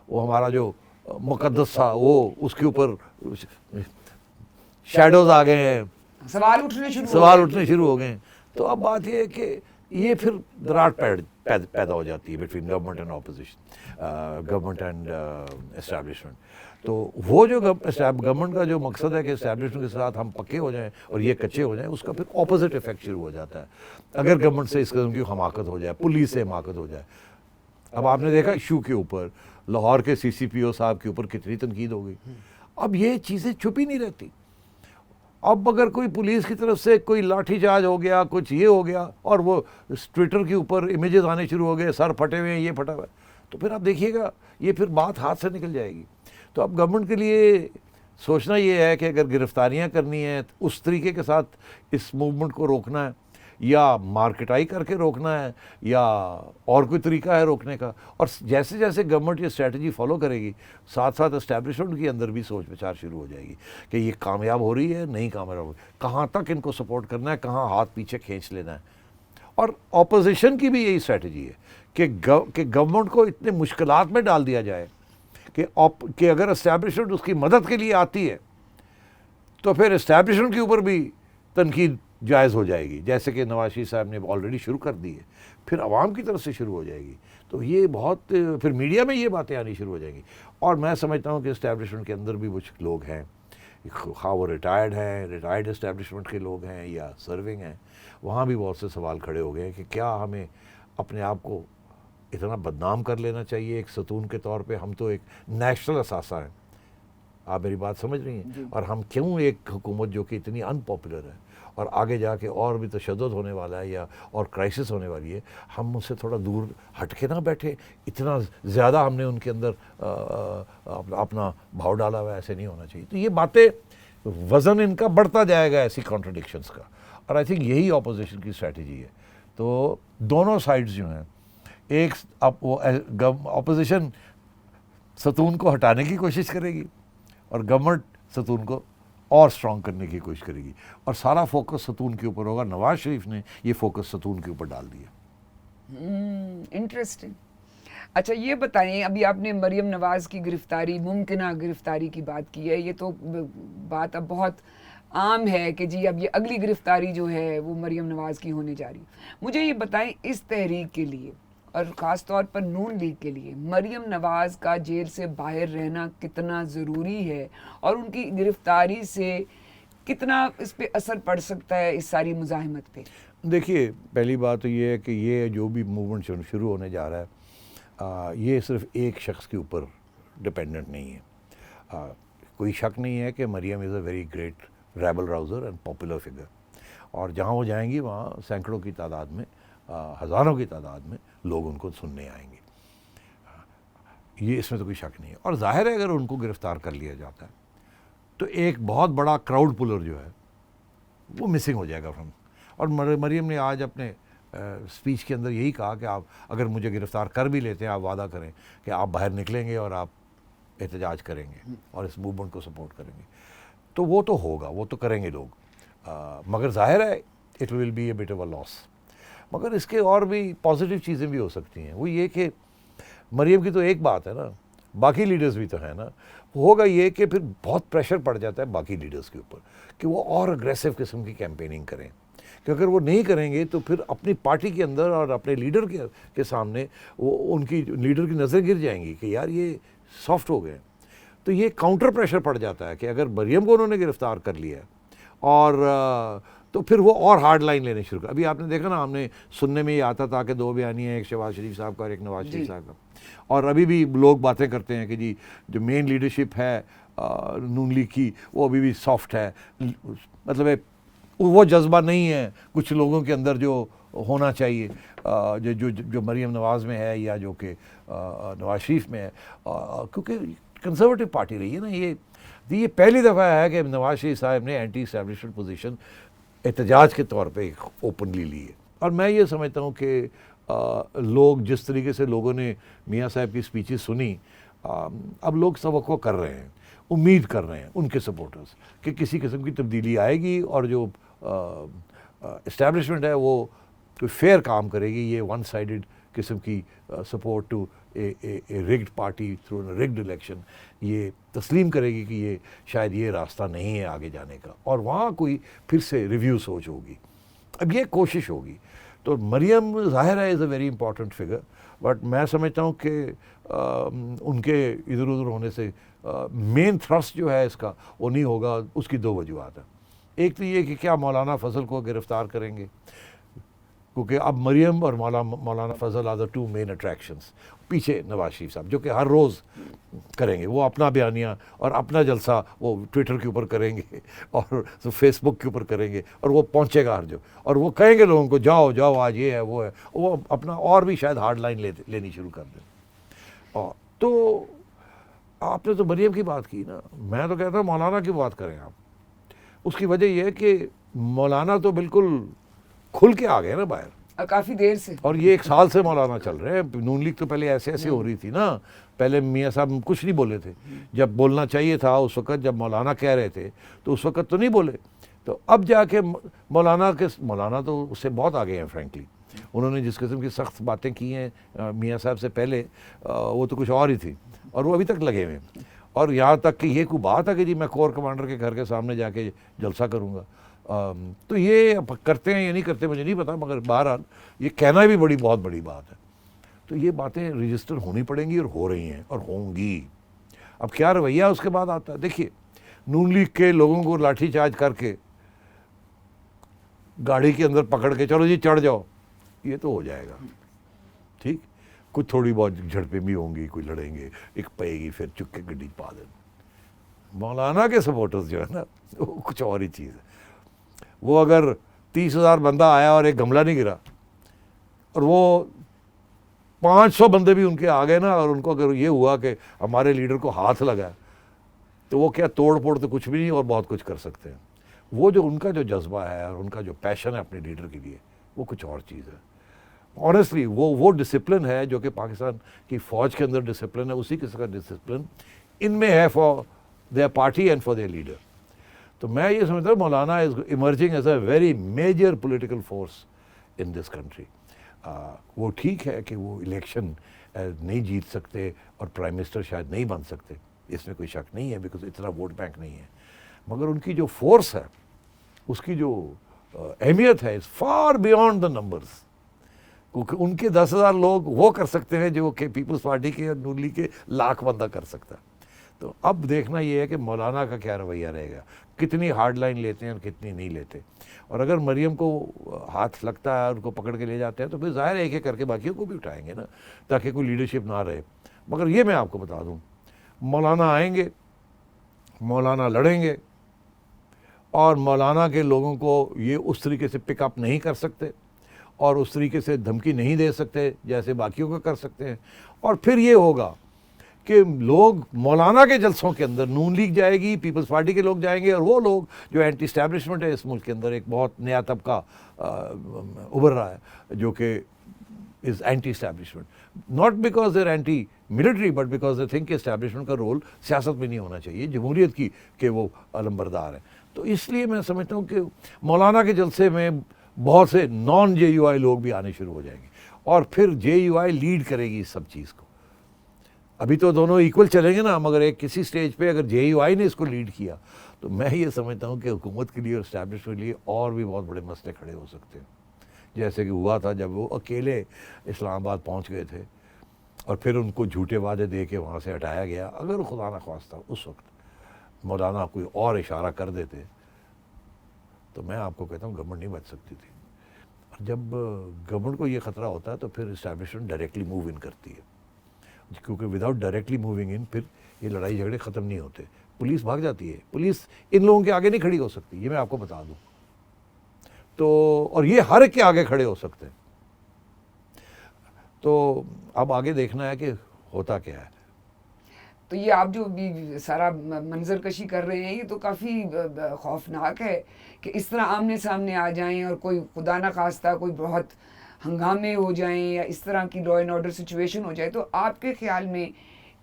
[SPEAKER 1] وہ ہمارا جو مقدس تھا وہ اس کے اوپر شیڈوز آ گئے ہیں,
[SPEAKER 2] سوال اٹھنے شروع
[SPEAKER 1] ہو گئے ہیں. تو اب بات یہ ہے کہ یہ پھر دراڑ پیدا ہو جاتی ہے between government and opposition, government and establishment. تو وہ جو گورنمنٹ کا جو مقصد ہے کہ اسٹیبلشمنٹ کے ساتھ ہم پکے ہو جائیں اور یہ کچے ہو جائیں, اس کا پھر اپوزٹ افیکٹ شروع ہو جاتا ہے اگر گورنمنٹ سے اس قسم کی حماقت ہو جائے, پولیس سے حماقت ہو جائے. اب آپ نے دیکھا ایشو کے اوپر لاہور کے CCPO صاحب کے اوپر کتنی تنقید ہو گئی. اب یہ چیزیں چھپی نہیں رہتی. اب اگر کوئی پولیس کی طرف سے کوئی لاٹھی چارج ہو گیا, کچھ یہ ہو گیا, اور وہ ٹویٹر کے اوپر امیجز آنے شروع ہو گئے, سر پھٹے ہوئے ہیں, یہ پھٹا ہوا ہے, تو پھر آپ دیکھیے گا یہ پھر بات ہاتھ سے نکل جائے گی. تو اب گورنمنٹ کے لیے سوچنا یہ ہے کہ اگر گرفتاریاں کرنی ہیں اس طریقے کے ساتھ اس موومنٹ کو روکنا ہے, یا مارکیٹائی کر کے روکنا ہے, یا اور کوئی طریقہ ہے روکنے کا. اور جیسے جیسے گورنمنٹ یہ اسٹریٹجی فالو کرے گی, ساتھ ساتھ اسٹیبلشمنٹ کے اندر بھی سوچ بچار شروع ہو جائے گی کہ یہ کامیاب ہو رہی ہے, نہیں کامیاب ہو رہی, کہاں تک ان کو سپورٹ کرنا ہے, کہاں ہاتھ پیچھے کھینچ لینا ہے. اور اپوزیشن کی بھی یہی اسٹریٹجی ہے کہ گورنمنٹ کو اتنے مشکلات میں ڈال دیا جائے کہ اگر اسٹیبلشمنٹ اس کی مدد کے لیے آتی ہے تو پھر اسٹیبلشمنٹ کے اوپر بھی تنقید جائز ہو جائے گی, جیسے کہ نواز شریف صاحب نے آلریڈی شروع کر دی ہے, پھر عوام کی طرف سے شروع ہو جائے گی. تو یہ بہت پھر میڈیا میں یہ باتیں آنی شروع ہو جائیں گی. اور میں سمجھتا ہوں کہ اسٹیبلشمنٹ کے اندر بھی کچھ لوگ ہیں, خواہ وہ ریٹائرڈ اسٹیبلشمنٹ کے لوگ ہیں یا سرونگ ہیں, وہاں بھی بہت سے سوال کھڑے ہو گئے ہیں کہ کیا ہمیں اپنے آپ کو اتنا بدنام کر لینا چاہیے ایک ستون کے طور پہ. ہم تو ایک نیشنل اثاثہ ہیں, آپ میری بات سمجھ رہی ہیں, اور ہم کیوں ایک حکومت جو کہ اتنی ان پاپولر ہے اور آگے جا کے اور بھی تشدد ہونے والا ہے یا اور کرائسس ہونے والی ہے, ہم اس سے تھوڑا دور ہٹ کے نہ بیٹھے. اتنا زیادہ ہم نے ان کے اندر اپنا بھاؤ ڈالا ہوا ہے, ایسے نہیں ہونا چاہیے. تو یہ باتیں وزن ان کا بڑھتا جائے گا ایسی کانٹرڈکشنز کا, اور آئی تھنک یہی اپوزیشن کی اسٹریٹجی ہے. تو دونوں سائڈز جو ہیں, ایک اپوزیشن ستون کو ہٹانے کی کوشش کرے گی اور گورنمنٹ ستون کو اور اسٹرانگ کرنے کی کوشش کرے گی, اور سارا فوکس ستون کے اوپر ہوگا. نواز شریف نے یہ فوکس ستون کے اوپر ڈال دیا.
[SPEAKER 2] انٹرسٹنگ. اچھا یہ بتائیں, ابھی آپ نے مریم نواز کی گرفتاری, ممکنہ گرفتاری کی بات کی ہے, یہ تو بات اب بہت عام ہے کہ جی اب یہ اگلی گرفتاری جو ہے وہ مریم نواز کی ہونے جا رہی ہے. مجھے یہ بتائیں اس تحریک کے لیے اور خاص طور پر نون لیگ کے لیے مریم نواز کا جیل سے باہر رہنا کتنا ضروری ہے, اور ان کی گرفتاری سے کتنا اس پہ اثر پڑ سکتا ہے اس ساری مزاحمت پہ؟
[SPEAKER 1] دیکھیے, پہلی بات تو یہ ہے کہ یہ جو بھی موومنٹ شروع ہونے جا رہا ہے, یہ صرف ایک شخص کے اوپر ڈپینڈنٹ نہیں ہے. کوئی شک نہیں ہے کہ Maryam is a very great rebel rouser and popular figure, اور جہاں وہ جائیں گی وہاں سینکڑوں کی تعداد میں, ہزاروں کی تعداد میں لوگ ان کو سننے آئیں گے. یہ اس میں تو کوئی شک نہیں ہے. اور ظاہر ہے اگر ان کو گرفتار کر لیا جاتا ہے تو ایک بہت بڑا کراؤڈ پولر جو ہے وہ مسنگ ہو جائے گا فرام. اور مریم نے آج اپنے اسپیچ کے اندر یہی کہا کہ آپ اگر مجھے گرفتار کر بھی لیتے ہیں, آپ وعدہ کریں کہ آپ باہر نکلیں گے اور آپ احتجاج کریں گے اور اس موومنٹ کو سپورٹ کریں گے. تو وہ تو ہوگا, وہ تو کریں گے لوگ, مگر ظاہر ہے it will be a bit of a loss. مگر اس کے اور بھی پازیٹیو چیزیں بھی ہو سکتی ہیں. وہ یہ کہ مریم کی تو ایک بات ہے نا, باقی لیڈرز بھی تو ہیں نا. ہوگا یہ کہ پھر بہت پریشر پڑ جاتا ہے باقی لیڈرز کے اوپر کہ وہ اور اگریسو قسم کی کیمپیننگ کریں, کہ اگر وہ نہیں کریں گے تو پھر اپنی پارٹی کے اندر اور اپنے لیڈر کے سامنے وہ ان کی لیڈر کی نظر گر جائیں گی کہ یار یہ سافٹ ہو گئے. تو یہ کاؤنٹر پریشر پڑ جاتا ہے کہ اگر مریم کو انہوں نے گرفتار کر لیا ہے اور تو پھر وہ اور ہارڈ لائن لینے شروع کر. ابھی آپ نے دیکھا نا, ہم نے سننے میں یہ آتا تھا کہ دو بیانی ہیں, ایک شہباز شریف صاحب کا اور ایک نواز شریف صاحب کا, اور ابھی بھی لوگ باتیں کرتے ہیں کہ جی جو مین لیڈرشپ ہے نون لیگ کی وہ ابھی بھی سافٹ ہے. مطلب وہ جذبہ نہیں ہے کچھ لوگوں کے اندر جو ہونا چاہیے, جو مریم نواز میں ہے یا جو کہ نواز شریف میں ہے, کیونکہ کنزرویٹو پارٹی رہی ہے نا. یہ پہلی دفعہ ہے کہ نواز شریف صاحب نے اینٹی اسٹیبلشمنٹ پوزیشن احتجاج کے طور پہ اوپنلی لی ہے. اور میں یہ سمجھتا ہوں کہ لوگ جس طریقے سے لوگوں نے میاں صاحب کی اسپیچز سنی, اب لوگ توقع کر رہے ہیں, امید کر رہے ہیں ان کے سپورٹرز کہ کسی قسم کی تبدیلی آئے گی اور جو اسٹیبلشمنٹ ہے وہ کوئی فیئر کام کرے گی. یہ ون سائیڈڈ قسم کی support to a rigged party through rigged election یہ تسلیم کرے گی کہ یہ شاید یہ راستہ نہیں ہے آگے جانے کا, اور وہاں کوئی پھر سے ریویو سوچ ہوگی. اب یہ کوشش ہوگی. تو مریم ظاہر ہے is a very important figure, but میں سمجھتا ہوں کہ ان کے ادھر ادھر ہونے سے مین تھرسٹ جو ہے اس کا وہ نہیں ہوگا. اس کی دو وجوہات ہیں. ایک تو یہ کہ کیا مولانا فضل کو گرفتار کریں گے, کیونکہ اب مریم اور مولانا فضل آر دا ٹو مین اٹریکشنس. پیچھے نواز شریف صاحب جو کہ ہر روز کریں گے, وہ اپنا بیانیہ اور اپنا جلسہ وہ ٹویٹر کے اوپر کریں گے اور فیس بک کے اوپر کریں گے, اور وہ پہنچے گا ہر جو, اور وہ کہیں گے لوگوں کو جاؤ جاؤ آج یہ ہے وہ ہے, وہ اپنا اور بھی شاید ہارڈ لائن لینی شروع کر دیں. اور تو آپ نے تو مریم کی بات کی نا, میں تو کہتا ہوں مولانا کی بات کریں آپ. اس کی وجہ یہ ہے کہ مولانا تو بالکل کھل کے آ گئے نا باہر,
[SPEAKER 2] کافی دیر سے, اور
[SPEAKER 1] یہ 1 سال سے مولانا چل رہے ہیں. نون لیگ تو پہلے ایسے ہو رہی تھی نا, پہلے میاں صاحب کچھ نہیں بولے تھے. جب بولنا چاہیے تھا اس وقت, جب مولانا کہہ رہے تھے تو اس وقت تو نہیں بولے. تو اب جا کے مولانا تو اس سے بہت آگے ہیں فرینکلی. انہوں نے جس قسم کی سخت باتیں کی ہیں میاں صاحب سے پہلے, وہ تو کچھ اور ہی تھی, اور وہ ابھی تک لگے ہوئے ہیں. اور یہاں تک کہ یہ کوئی بات ہے کہ جی میں کور کمانڈر کے گھر کے سامنے جا کے جلسہ کروں گا. تو یہ کرتے ہیں یا نہیں کرتے مجھے نہیں پتا, مگر بہرحال یہ کہنا بھی بہت بڑی بات ہے. تو یہ باتیں رجسٹر ہونی پڑیں گی اور ہو رہی ہیں اور ہوں گی. اب کیا رویہ اس کے بعد آتا ہے. دیکھیے, نون لیگ کے لوگوں کو لاٹھی چارج کر کے گاڑی کے اندر پکڑ کے چلو جی چڑھ جاؤ, یہ تو ہو جائے گا ٹھیک. کچھ تھوڑی بہت جھڑپیں بھی ہوں گی, کوئی لڑیں گے, ایک پے گی, پھر چک کے گڈی پا دیں. مولانا کے سپورٹرز جو ہے نا وہ کچھ اور ہی چیز ہے. وہ اگر 30,000 بندہ آیا اور ایک گملہ نہیں گرا, اور وہ 500 بندے بھی ان کے آ گئے نا, اور ان کو اگر یہ ہوا کہ ہمارے لیڈر کو ہاتھ لگا, تو وہ کیا توڑ پھوڑ تو کچھ بھی نہیں اور بہت کچھ کر سکتے ہیں. وہ جو ان کا جو جذبہ ہے اور ان کا جو پیشن ہے اپنے لیڈر کے لیے, وہ کچھ اور چیز ہے. آنیسٹلی وہ ڈسپلن ہے جو کہ پاکستان کی فوج کے اندر ڈسپلن ہے, اسی قسم کا ڈسپلن ان میں ہے for their party and for their leader. تو میں یہ سمجھتا ہوں Maulana is emerging as a very major political force in this country. وہ ٹھیک ہے کہ وہ الیکشن نہیں جیت سکتے اور پرائم منسٹر شاید نہیں بن سکتے, اس میں کوئی شک نہیں ہے, بیکاز اتنا ووٹ بینک نہیں ہے, مگر ان کی جو فورس ہے, اس کی جو اہمیت ہے, is for beyond the numbers. کیونکہ ان کے 10,000 لوگ وہ کر سکتے ہیں جو کہ پیپلز پارٹی کے اور نون لیگ کے لاکھ بندہ کر سکتا ہے. تو اب دیکھنا یہ ہے کہ مولانا کا کیا رویہ رہے گا, کتنی ہارڈ لائن لیتے ہیں اور کتنی نہیں لیتے. اور اگر مریم کو ہاتھ لگتا ہے, ان کو پکڑ کے لے جاتے ہیں, تو پھر ظاہر ہے ایک ایک کر کے باقیوں کو بھی اٹھائیں گے نا, تاکہ کوئی لیڈرشپ نہ رہے. مگر یہ میں آپ کو بتا دوں, مولانا آئیں گے, مولانا لڑیں گے, اور مولانا کے لوگوں کو یہ اس طریقے سے پک اپ نہیں کر سکتے اور اس طریقے سے دھمکی نہیں دے سکتے جیسے باقیوں کا کر سکتے ہیں. اور پھر یہ ہوگا کہ لوگ مولانا کے جلسوں کے اندر نون لیگ جائے گی, پیپلز پارٹی کے لوگ جائیں گے, اور وہ لوگ جو اینٹی اسٹیبلشمنٹ ہے اس ملک کے اندر, ایک بہت نیا طبقہ ابھر رہا ہے جو کہ is anti establishment, not because they're anti military but because they think کہ اسٹیبلشمنٹ کا رول سیاست میں نہیں ہونا چاہیے, جمہوریت کی کہ وہ علمبردار ہیں. تو اس لیے میں سمجھتا ہوں کہ مولانا کے جلسے میں بہت سے نان جے یو آئی لوگ بھی آنے شروع ہو جائیں گے, اور پھر جے یو آئی لیڈ کرے گی اس سب چیز کو. ابھی تو دونوں ایکول چلیں گے نا, مگر ایک کسی سٹیج پہ اگر جے یو آئی نے اس کو لیڈ کیا, تو میں یہ سمجھتا ہوں کہ حکومت کے لیے اور اسٹیبلشمنٹ کے لیے اور بھی بہت بڑے مسئلے کھڑے ہو سکتے ہیں, جیسے کہ ہوا تھا جب وہ اکیلے اسلام آباد پہنچ گئے تھے اور پھر ان کو جھوٹے وعدے دے کے وہاں سے ہٹایا گیا. اگر خدا نخواستہ اس وقت مولانا کوئی اور اشارہ کر دیتے, تو میں آپ کو کہتا ہوں گورنمنٹ نہیں بچ سکتی تھی. جب گورنمنٹ کو یہ خطرہ ہوتا ہے تو پھر اسٹیبلشمنٹ ڈائریکٹلی موو ان کرتی ہے, کیونکہ وداؤٹ ڈائریکٹلی موونگ ان پھر یہ لڑائی جھگڑے ختم نہیں ہوتے. پولیس بھاگ جاتی ہے, پولیس ان لوگوں کے آگے نہیں کھڑی ہو سکتی, یہ میں آپ کو بتا دوں. تو اور یہ ہر ایک کے آگے کھڑے ہو سکتے ہیں. تو اب آگے دیکھنا ہے کہ ہوتا کیا ہے.
[SPEAKER 2] تو یہ آپ جو بھی سارا منظر کشی کر رہے ہیں, یہ تو کافی خوفناک ہے کہ اس طرح آمنے سامنے آ جائیں اور کوئی خدا نہ خواستہ کوئی بہت ہنگامے ہو جائیں یا اس طرح کی لا اینڈ آرڈر سچویشن ہو جائے. تو آپ کے خیال میں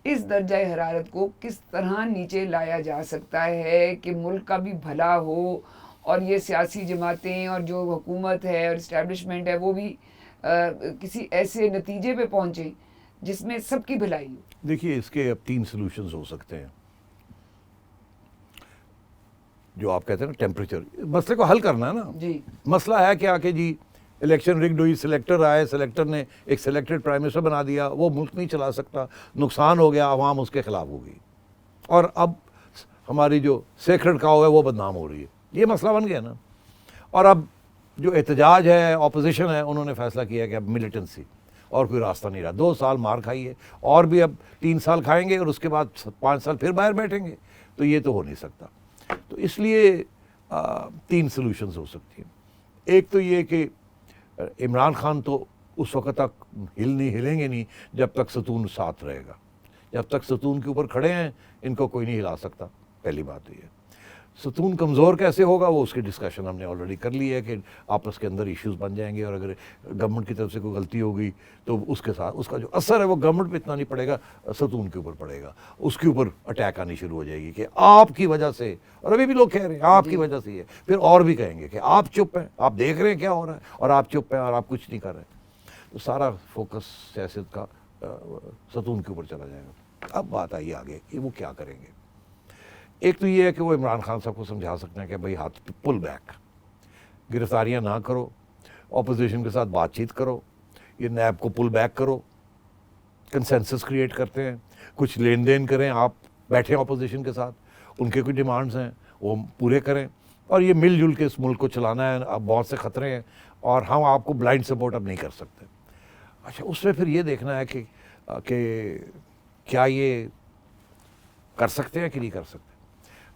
[SPEAKER 2] اس درجہ حرارت کو کس طرح نیچے لایا جا سکتا ہے کہ ملک کا بھی بھلا ہو اور یہ سیاسی جماعتیں اور جو حکومت ہے اور اسٹیبلشمنٹ ہے وہ بھی کسی ایسے نتیجے پہ پہنچیں جس میں سب کی بھلائی ہو؟
[SPEAKER 1] دیکھیے, اس کے اب 3 سلوشنز ہو سکتے ہیں. جو آپ کہتے ہیں نا ٹیمپریچر, مسئلے کو حل کرنا ہے نا.
[SPEAKER 2] جی,
[SPEAKER 1] مسئلہ ہے کیا کہ جی الیکشن رگڈ ہوئی, سلیکٹر آئے, سلیکٹر نے ایک سلیکٹڈ پرائم منسٹر بنا دیا, وہ ملک نہیں چلا سکتا, نقصان ہو گیا, عوام اس کے خلاف ہو گئی, اور اب ہماری جو سیکرڈ کاؤ ہے وہ بدنام ہو رہی ہے. یہ مسئلہ بن گیا نا. اور اب جو احتجاج ہے, اپوزیشن ہے, انہوں نے فیصلہ کیا کہ اب ملیٹنسی, اور کوئی راستہ نہیں رہا. 2 سال مار کھائی ہے, اور بھی اب 3 سال کھائیں گے, اور اس کے بعد 5 سال پھر باہر بیٹھیں گے. تو یہ تو ہو نہیں سکتا. تو اس لیے 3 سلوشنز ہو سکتی ہیں. ایک تو یہ کہ عمران خان تو اس وقت تک ہلیں گے نہیں جب تک ستون ساتھ رہے گا. جب تک ستون کے اوپر کھڑے ہیں ان کو کوئی نہیں ہلا سکتا. پہلی بات تو یہ. ستون کمزور کیسے ہوگا, وہ اس کی ڈسکشن ہم نے آلریڈی کر لی ہے کہ آپس کے اندر ایشوز بن جائیں گے, اور اگر گورنمنٹ کی طرف سے کوئی غلطی ہوگی تو اس کے ساتھ اس کا جو اثر ہے وہ گورنمنٹ پہ اتنا نہیں پڑے گا, ستون کے اوپر پڑے گا. اس کے اوپر اٹیک آنی شروع ہو جائے گی کہ آپ کی وجہ سے, اور ابھی بھی لوگ کہہ رہے ہیں آپ کی وجہ سے. یہ پھر اور بھی کہیں گے کہ آپ چپ ہیں, آپ دیکھ رہے ہیں کیا ہو رہا ہے, اور آپ چپ ہیں اور آپ کچھ نہیں کر رہے. تو سارا فوکس سیاست کا ستون کے اوپر چلا جائے گا. اب بات آئی آگے کہ وہ کیا کریں گے. ایک تو یہ ہے کہ وہ عمران خان صاحب کو سمجھا سکتے ہیں کہ بھائی ہاتھ پل بیک, گرفتاریاں نہ کرو, اپوزیشن کے ساتھ بات چیت کرو, یہ نیب کو پل بیک کرو, کنسنسس کریٹ کرتے ہیں, کچھ لین دین کریں, آپ بیٹھیں اپوزیشن کے ساتھ, ان کے کوئی ڈیمانڈز ہیں وہ پورے کریں, اور یہ مل جل کے اس ملک کو چلانا ہے. اب بہت سے خطرے ہیں اور ہم آپ کو بلائنڈ سپورٹ اب نہیں کر سکتے. اچھا, اس میں پھر یہ دیکھنا ہے کہ کیا یہ کر سکتے ہیں کہ نہیں کر سکتے.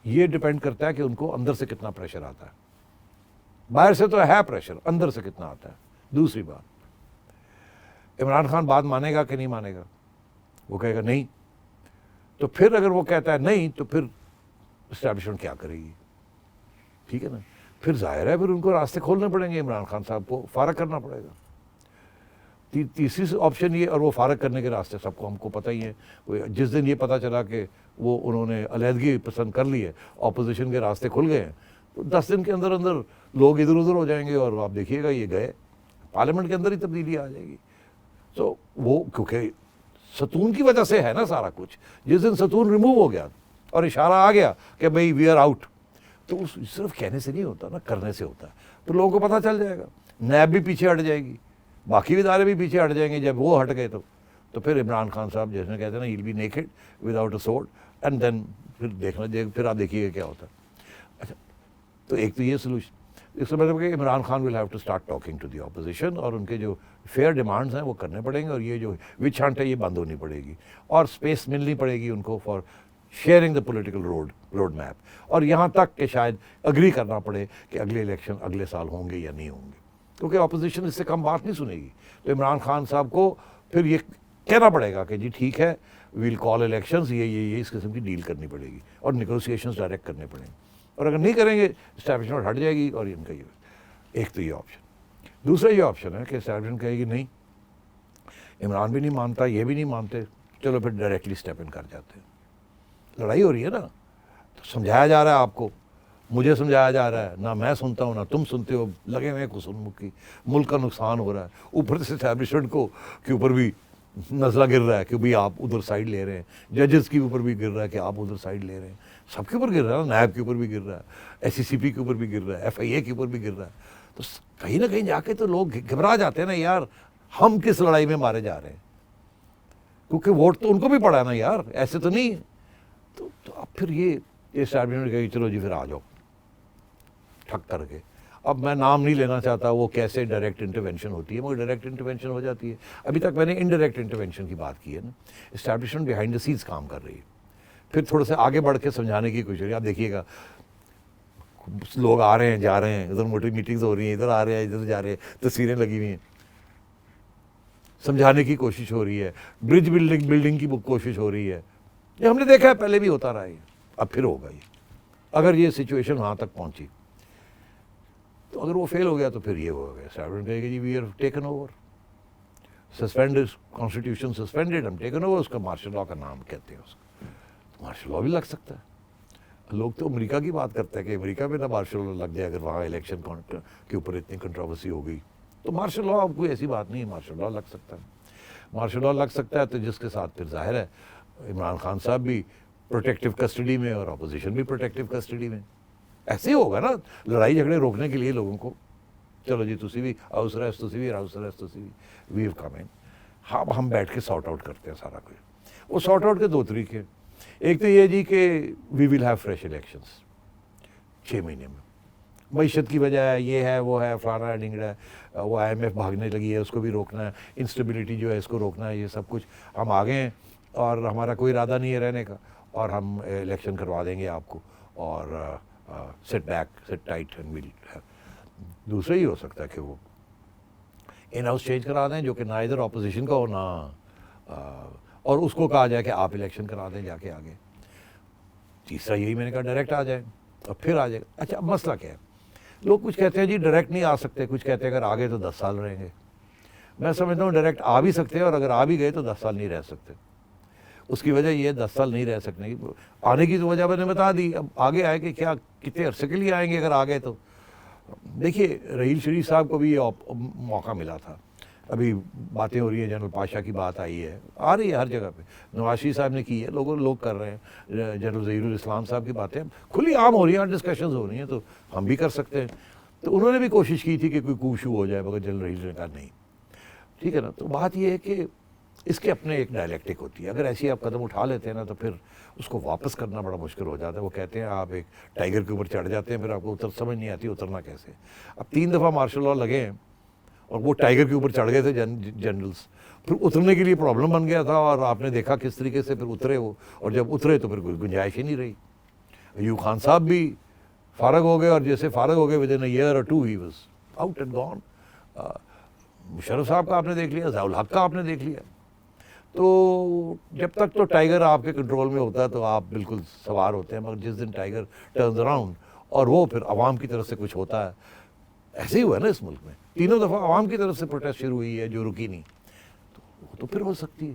[SPEAKER 1] یہ ڈیپینڈ کرتا ہے کہ ان کو اندر سے کتنا پریشر آتا ہے. باہر سے تو ہے پریشر, اندر سے کتنا آتا ہے. دوسری بات, عمران خان بات مانے گا کہ نہیں مانے گا. وہ کہے گا نہیں, تو پھر اگر وہ کہتا ہے نہیں تو پھر اسٹیبلشمنٹ کیا کرے گی. ٹھیک ہے نا. پھر ظاہر ہے پھر ان کو راستے کھولنے پڑیں گے, عمران خان صاحب کو فارغ کرنا پڑے گا. تیسری آپشن یہ, اور وہ فارغ کرنے کے راستے سب کو ہم کو پتہ ہی ہے. جس دن یہ پتہ چلا کہ وہ انہوں نے علیحدگی پسند کر لی ہے, اپوزیشن کے راستے کھل گئے ہیں, تو 10 دن کے اندر اندر لوگ ادھر ادھر ہو جائیں گے اور آپ دیکھیے گا یہ گئے, پارلیمنٹ کے اندر ہی تبدیلی آ جائے گی. سو وہ کیونکہ ستون کی وجہ سے ہے نا سارا کچھ, جس دن ستون ریموو ہو گیا اور اشارہ آ گیا کہ بھئی وی آر آؤٹ, تو اس صرف کہنے سے نہیں ہوتا نا, کرنے سے ہوتا ہے. تو لوگوں کو پتہ چل جائے گا, نیب بھی پیچھے ہٹ جائے گی, باقی ادارے بھی پیچھے ہٹ جائیں گے. جب وہ ہٹ گئے تو پھر عمران خان صاحب جیسے کہتے ہیں نا, hell be naked without a sword, and then پھر آپ دیکھیے گا کیا ہوتا ہے. اچھا, تو ایک تو یہ سلوشن, اس کا مطلب کہ Imran Khan will have to start talking to the opposition, اور ان کے جو فیئر ڈیمانڈز ہیں وہ کرنے پڑیں گے, اور یہ جو وچ ہنٹ ہے یہ بند ہونی پڑے گی, اور اسپیس ملنی پڑے گی ان کو for sharing the political road map, اور یہاں تک کہ شاید اگری کرنا پڑے کہ اگلے الیکشن اگلے سال ہوں گے یا نہیں ہوں گے, کیونکہ اپوزیشن اس سے کم بات نہیں سنے گی. تو عمران خان صاحب کو پھر یہ کہنا پڑے گا کہ جی ٹھیک ہے, ویل کال الیکشنز, یہ اس قسم کی ڈیل کرنی پڑے گی, اور نیگوسیشنز ڈائریکٹ کرنے پڑیں گے, اور اگر نہیں کریں گے اسٹیبلشمنٹ ہٹ جائے گی. اور ان کا یہ ایک تو یہ آپشن. دوسرا یہ آپشن ہے کہ اسٹیبلشمنٹ کہے گی نہیں, عمران بھی نہیں مانتا, یہ بھی نہیں مانتے, چلو پھر ڈائریکٹلی اسٹیپ ان کر جاتے ہیں. لڑائی ہو رہی ہے نا, تو سمجھایا جا رہا ہے آپ کو, مجھے سمجھایا جا رہا ہے, نہ میں سنتا ہوں نہ تم سنتے ہو, لگے ہوئے قسم مکی, ملک کا نقصان ہو رہا ہے, اوپر سے اسٹیبلشمنٹ کو کے اوپر بھی نزلہ گر رہا ہے کہ بھئی آپ ادھر سائڈ لے رہے ہیں, ججز کے اوپر بھی گر رہا ہے کہ آپ ادھر سائڈ لے رہے ہیں, سب کے اوپر گر رہا ہے, نیب کے اوپر بھی گر رہا ہے, SCCP کے اوپر بھی گر رہا ہے, FIA کے اوپر بھی گر رہا ہے. تو کہیں نہ کہیں جا کے تو لوگ گھبرا جاتے ہیں نا, یار ہم کس لڑائی میں مارے جا رہے ہیں, کیونکہ ووٹ تو ان کو بھی پڑا ہے نا یار, ایسے تو نہیں. تو اب پھر یہ اسٹیبلشمنٹ کہے چلو جی پھر آ جاؤ ٹھک کر کے. اب میں نام نہیں لینا چاہتا وہ کیسے ڈائریکٹ انٹرونشن ہوتی ہے, مگر ڈائریکٹ انٹرونشن ہو جاتی ہے. ابھی تک میں نے انڈائریکٹ انٹرونشن کی بات کی ہے نا, اسٹیبلشمنٹ بیہائنڈ دا سینس کام کر رہی ہے. پھر تھوڑا سا آگے بڑھ کے سمجھانے کی کوشش. آپ دیکھیے گا لوگ آ رہے ہیں جا رہے ہیں, ادھر موٹی میٹنگز ہو رہی ہیں, ادھر آ رہے ہیں ادھر جا رہے ہیں, تصویریں لگی ہوئی ہیں, سمجھانے کی کوشش ہو رہی ہے, برج بلڈنگ کی کوشش ہو رہی ہے. یہ ہم نے دیکھا ہے, پہلے بھی ہوتا رہا ہے, اب پھر ہوگا یہ, اگر یہ سچویشن وہاں تک پہنچی. تو اگر وہ فیل ہو گیا تو پھر یہ ہو گیا, اسٹیبلشمنٹ کہے گی جی we are taken over, suspend constitution suspended, ہم ٹیکن اوور. اس کا مارشل لاء کا نام کہتے ہیں اس کو, مارشل لاء بھی لگ سکتا ہے. لوگ تو امریکہ کی بات کرتے ہیں کہ امریکہ میں نہ مارشل لاء لگ جائے, اگر وہاں الیکشن کے اوپر اتنی کنٹروورسی ہو گئی تو مارشل لاء اب کوئی ایسی بات نہیں ہے, مارشل لاء لگ سکتا ہے. مارشل لاء لگ سکتا ہے تو جس کے ساتھ پھر ظاہر ہے عمران خان صاحب بھی پروٹیکٹیو کسٹڈی میں اور اپوزیشن بھی پروٹیکٹیو کسٹڈی میں. ایسے ہی ہوگا نا لڑائی جھگڑے روکنے کے لیے لوگوں کو, چلو جی تسی بھی ہاؤس ریسٹ, تسی بھی ہاؤس ریسٹ, تسی بھی وی ہیو کم ان. ہاں ہم بیٹھ کے سارٹ آؤٹ کرتے ہیں سارا کچھ. وہ سارٹ آؤٹ کے 2 طریقے, ایک تو یہ جی کہ وی ول ہیو فریش الیکشنس 6 مہینے میں, معیشت کی وجہ ہے, یہ ہے وہ ہے, فلانا ہے ڈنگڑا ہے, وہ IMF بھاگنے لگی ہے, اس کو بھی روکنا ہے, انسٹیبلٹی جو ہے اس کو روکنا ہے, یہ سب کچھ ہم آگے ہیں اور ہمارا کوئی ارادہ نہیں ہے رہنے کا, اور ہم الیکشن کروا دیں گے آپ کو, اور سٹ بیک سٹ ٹائٹ اینڈ ویل. دوسرا ہی ہو سکتا ہے کہ وہ ان ہاؤس چینج کرا دیں, جو کہ نہ ادھر اپوزیشن کا ہو نہ, اور اس کو کہا جائے کہ آپ الیکشن کرا دیں جا کے آگے. تیسرا یہی میں نے کہا ڈائریکٹ آ جائیں اور پھر آ جائے گا. اچھا اب مسئلہ کیا ہے, لوگ کچھ کہتے ہیں جی ڈائریکٹ نہیں آ سکتے, کچھ کہتے ہیں اگر آگے تو 10 سال رہیں گے. میں سمجھتا ہوں ڈائریکٹ آ بھی سکتے ہیں, اور اگر آ بھی گئے تو 10 سال نہیں رہ سکتے. اس کی وجہ یہ 10 سال نہیں رہ سکنے کی, آنے کی تو وجہ میں نے بتا دی. اب آگے آئے کہ کیا کتنے عرصے کے لیے آئیں گے اگر آ گئے تو. دیکھیے رحیل شریف صاحب کو بھی یہ موقع ملا تھا, ابھی باتیں ہو رہی ہیں, جنرل پاشا کی بات آئی ہے, آ رہی ہے ہر جگہ پہ, نواز شریف صاحب نے کی ہے, لوگ کر رہے ہیں, جنرل ظہیر الاسلام صاحب کی باتیں کھلی عام ہو رہی ہیں, ڈسکشنز ہو رہی ہیں, تو ہم بھی کر سکتے ہیں. تو انہوں نے بھی کوشش کی تھی کہ کوئی کو شو ہو جائے, مگر جنرل رحیل نے کہا نہیں. ٹھیک ہے نا. تو بات یہ ہے کہ اس کے اپنے ایک ڈائلیکٹک ہوتی ہے, اگر ایسی آپ قدم اٹھا لیتے ہیں نا تو پھر اس کو واپس کرنا بڑا مشکل ہو جاتا ہے. وہ کہتے ہیں آپ ایک ٹائیگر کے اوپر چڑھ جاتے ہیں, پھر آپ کو سمجھ نہیں آتی اترنا کیسے. اب 3 دفعہ مارشل لاء لگے ہیں, اور وہ ٹائیگر کے اوپر چڑھ گئے تھے جنرلز, پھر اترنے کے لیے پرابلم بن گیا تھا, اور آپ نے دیکھا کس طریقے سے پھر اترے وہ, اور جب اترے تو پھر کوئی گنجائش ہی نہیں رہی. ایوب خان صاحب بھی فارغ ہو گئے, اور جیسے فارغ ہو گئے ود ان اے ایئر اور 2 he was out and gone. Musharraf صاحب کا آپ نے دیکھ لیا, ضیاء الحق کا آپ نے دیکھ لیا. تو جب تک تو ٹائیگر آپ کے کنٹرول میں ہوتا ہے تو آپ بالکل سوار ہوتے ہیں, مگر جس دن ٹائیگر ٹرنز اراؤنڈ اور وہ پھر عوام کی طرف سے کچھ ہوتا ہے, ایسے ہی ہوا ہے نا اس ملک میں, 3 دفعہ عوام کی طرف سے پروٹیسٹ شروع ہوئی ہے جو رکی نہیں, تو وہ تو پھر ہو سکتی ہے.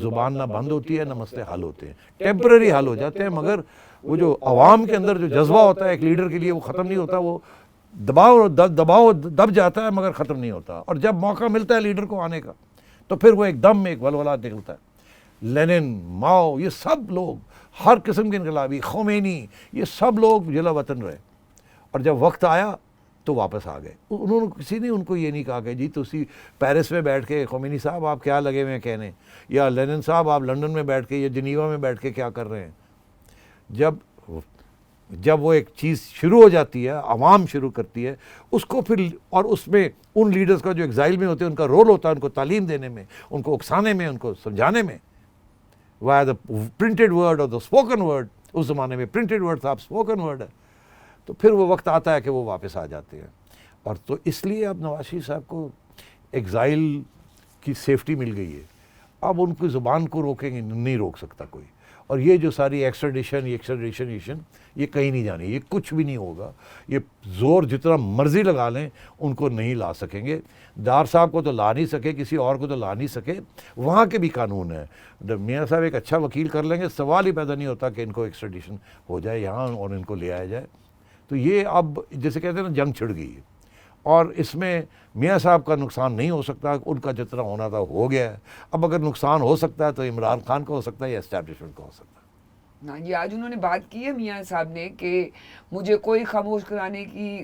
[SPEAKER 1] زبان نہ بند ہوتی ہے نہ مسئلے حل ہوتے ہیں, ٹیمپرری حل ہو جاتے ہیں, مگر وہ جو عوام کے اندر جو جذبہ ہوتا ہے ایک لیڈر کے لیے وہ ختم نہیں ہوتا, وہ دباؤ دب جاتا ہے مگر ختم نہیں ہوتا. اور جب موقع ملتا ہے لیڈر کو آنے کا تو پھر وہ ایک دم ایک ولولہ نکلتا ہے. لینن, ماؤ, یہ سب لوگ ہر قسم کے انقلابی, خمینی, یہ سب لوگ ضلع وطن رہے, اور جب وقت آیا تو واپس آ گئے. انہوں نے کسی نے ان کو یہ نہیں کہا کہ جی تسی پیرس میں بیٹھ کے خمینی صاحب آپ کیا لگے ہوئے ہیں کہنے, یا لینن صاحب آپ لنڈن میں بیٹھ کے یا جنیوا میں بیٹھ کے کیا کر رہے ہیں. جب وہ ایک چیز شروع ہو جاتی ہے, عوام شروع کرتی ہے اس کو پھر, اور اس میں ان لیڈرز کا جو ایگزائل میں ہوتے ہیں ان کا رول ہوتا ہے ان کو تعلیم دینے میں, ان کو اکسانے میں, ان کو سمجھانے میں. وائے دا پرنٹڈ ورڈ اور دا اسپوکن ورڈ, اس زمانے میں پرنٹڈ ورڈ تھا, اب اسپوکن ورڈ ہے. تو پھر وہ وقت آتا ہے کہ وہ واپس آ جاتے ہیں. اور تو اس لیے اب نواز شریف صاحب کو ایگزائل کی سیفٹی مل گئی ہے, اب ان کی زبان کو روکیں گے نہیں روک سکتا کوئی. اور یہ جو ساری ایکسٹریڈیشن یہ کہیں نہیں جانی, یہ کچھ بھی نہیں ہوگا. یہ زور جتنا مرضی لگا لیں ان کو نہیں لا سکیں گے. ڈار صاحب کو تو لا نہیں سکے, کسی اور کو تو لا نہیں سکے. وہاں کے بھی قانون ہے, میاں صاحب ایک اچھا وکیل کر لیں گے, سوال ہی پیدا نہیں ہوتا کہ ان کو ایکسٹریڈیشن ہو جائے یہاں اور ان کو لے آیا جائے. تو یہ اب جیسے کہتے ہیں نا جنگ چھڑ گئی ہے, اور اس میں میاں صاحب کا نقصان نہیں ہو سکتا, ان کا جتنا ہونا تھا ہو گیا ہے. اب اگر نقصان ہو سکتا ہے تو عمران خان کو ہو سکتا ہے یا اسٹیبلشمنٹ کو ہو سکتا ہے.
[SPEAKER 2] ہاں جی, آج انہوں نے بات کی ہے میاں صاحب نے کہ مجھے کوئی خاموش کرانے کی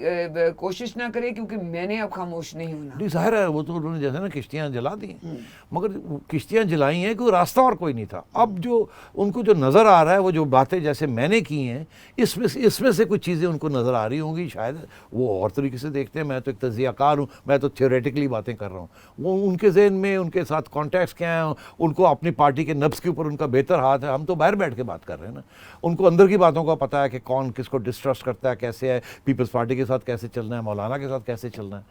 [SPEAKER 2] کوشش نہ کرے کیونکہ میں نے اب خاموش نہیں ہونا.
[SPEAKER 1] نہیں ظاہر ہے, وہ تو انہوں نے جیسے نا کشتیاں جلا دی ہیں, مگر کشتیاں جلائی ہیں کوئی راستہ اور کوئی نہیں تھا. اب جو ان کو جو نظر آ رہا ہے, وہ جو باتیں جیسے میں نے کی ہیں, اس میں سے کچھ چیزیں ان کو نظر آ رہی ہوں گی, شاید وہ اور طریقے سے دیکھتے ہیں. میں تو ایک تجزیہ کار ہوں, میں تو تھیوریٹکلی باتیں کر رہا ہوں. وہ ان کے ذہن میں ان کے ساتھ کانٹیکٹس کیا ہیں, ان کو اپنی پارٹی کے نبض کے اوپر ان کا بہتر ہاتھ ہے. ہم تو باہر بیٹھ کے بات کر رہے ہیں نا, ان کو اندر کی باتوں کا پتہ ہے کہ کون کس کو ڈسٹرسٹ کرتا ہے, کیسے ہے پیپلز پارٹی کے ساتھ کیسے چلنا ہے, مولانا کے ساتھ کیسے چلنا ہے.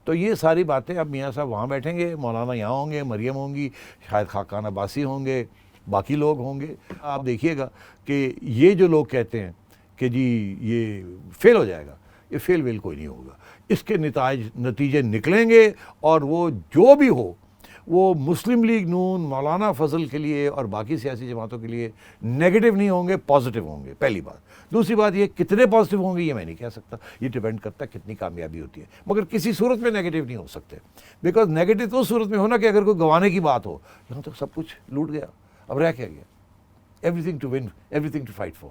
[SPEAKER 1] تو یہ ساری باتیں اب میاں صاحب وہاں بیٹھیں گے, مولانا یہاں ہوں گے, مریم ہوں گی, شاید خاقان عباسی ہوں گے, باقی لوگ ہوں گے. آپ دیکھیے گا کہ یہ جو لوگ کہتے ہیں کہ جی یہ فیل ہو جائے گا, یہ فیل ویل کوئی نہیں ہوگا. اس کے نتیجے نکلیں گے, اور وہ جو بھی ہو وہ مسلم لیگ نون, مولانا فضل کے لیے اور باقی سیاسی جماعتوں کے لیے نیگیٹو نہیں ہوں گے, پازیٹیو ہوں گے, پہلی بات. دوسری بات یہ کتنے پازیٹیو ہوں گے یہ میں نہیں کہہ سکتا, یہ ڈیپینڈ کرتا ہے کتنی کامیابی ہوتی ہے, مگر کسی صورت میں نیگیٹو نہیں ہو سکتے. بیکاز نیگیٹو تو صورت میں ہونا کہ اگر کوئی گنوانے کی بات ہو, یہاں تو سب کچھ لوٹ گیا, اب رہ کیا گیا, everything to win, everything to fight for.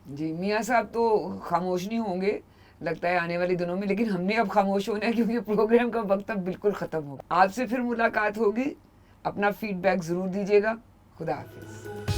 [SPEAKER 2] جی میاں صاحب تو خاموش نہیں ہوں گے لگتا ہے آنے والے دنوں میں, لیکن ہم نے اب خاموش ہونا ہے کیونکہ پروگرام کا وقت اب بالکل ختم ہوگا. آپ سے پھر ملاقات ہوگی, اپنا فیڈ بیک ضرور دیجیے گا. خدا حافظ.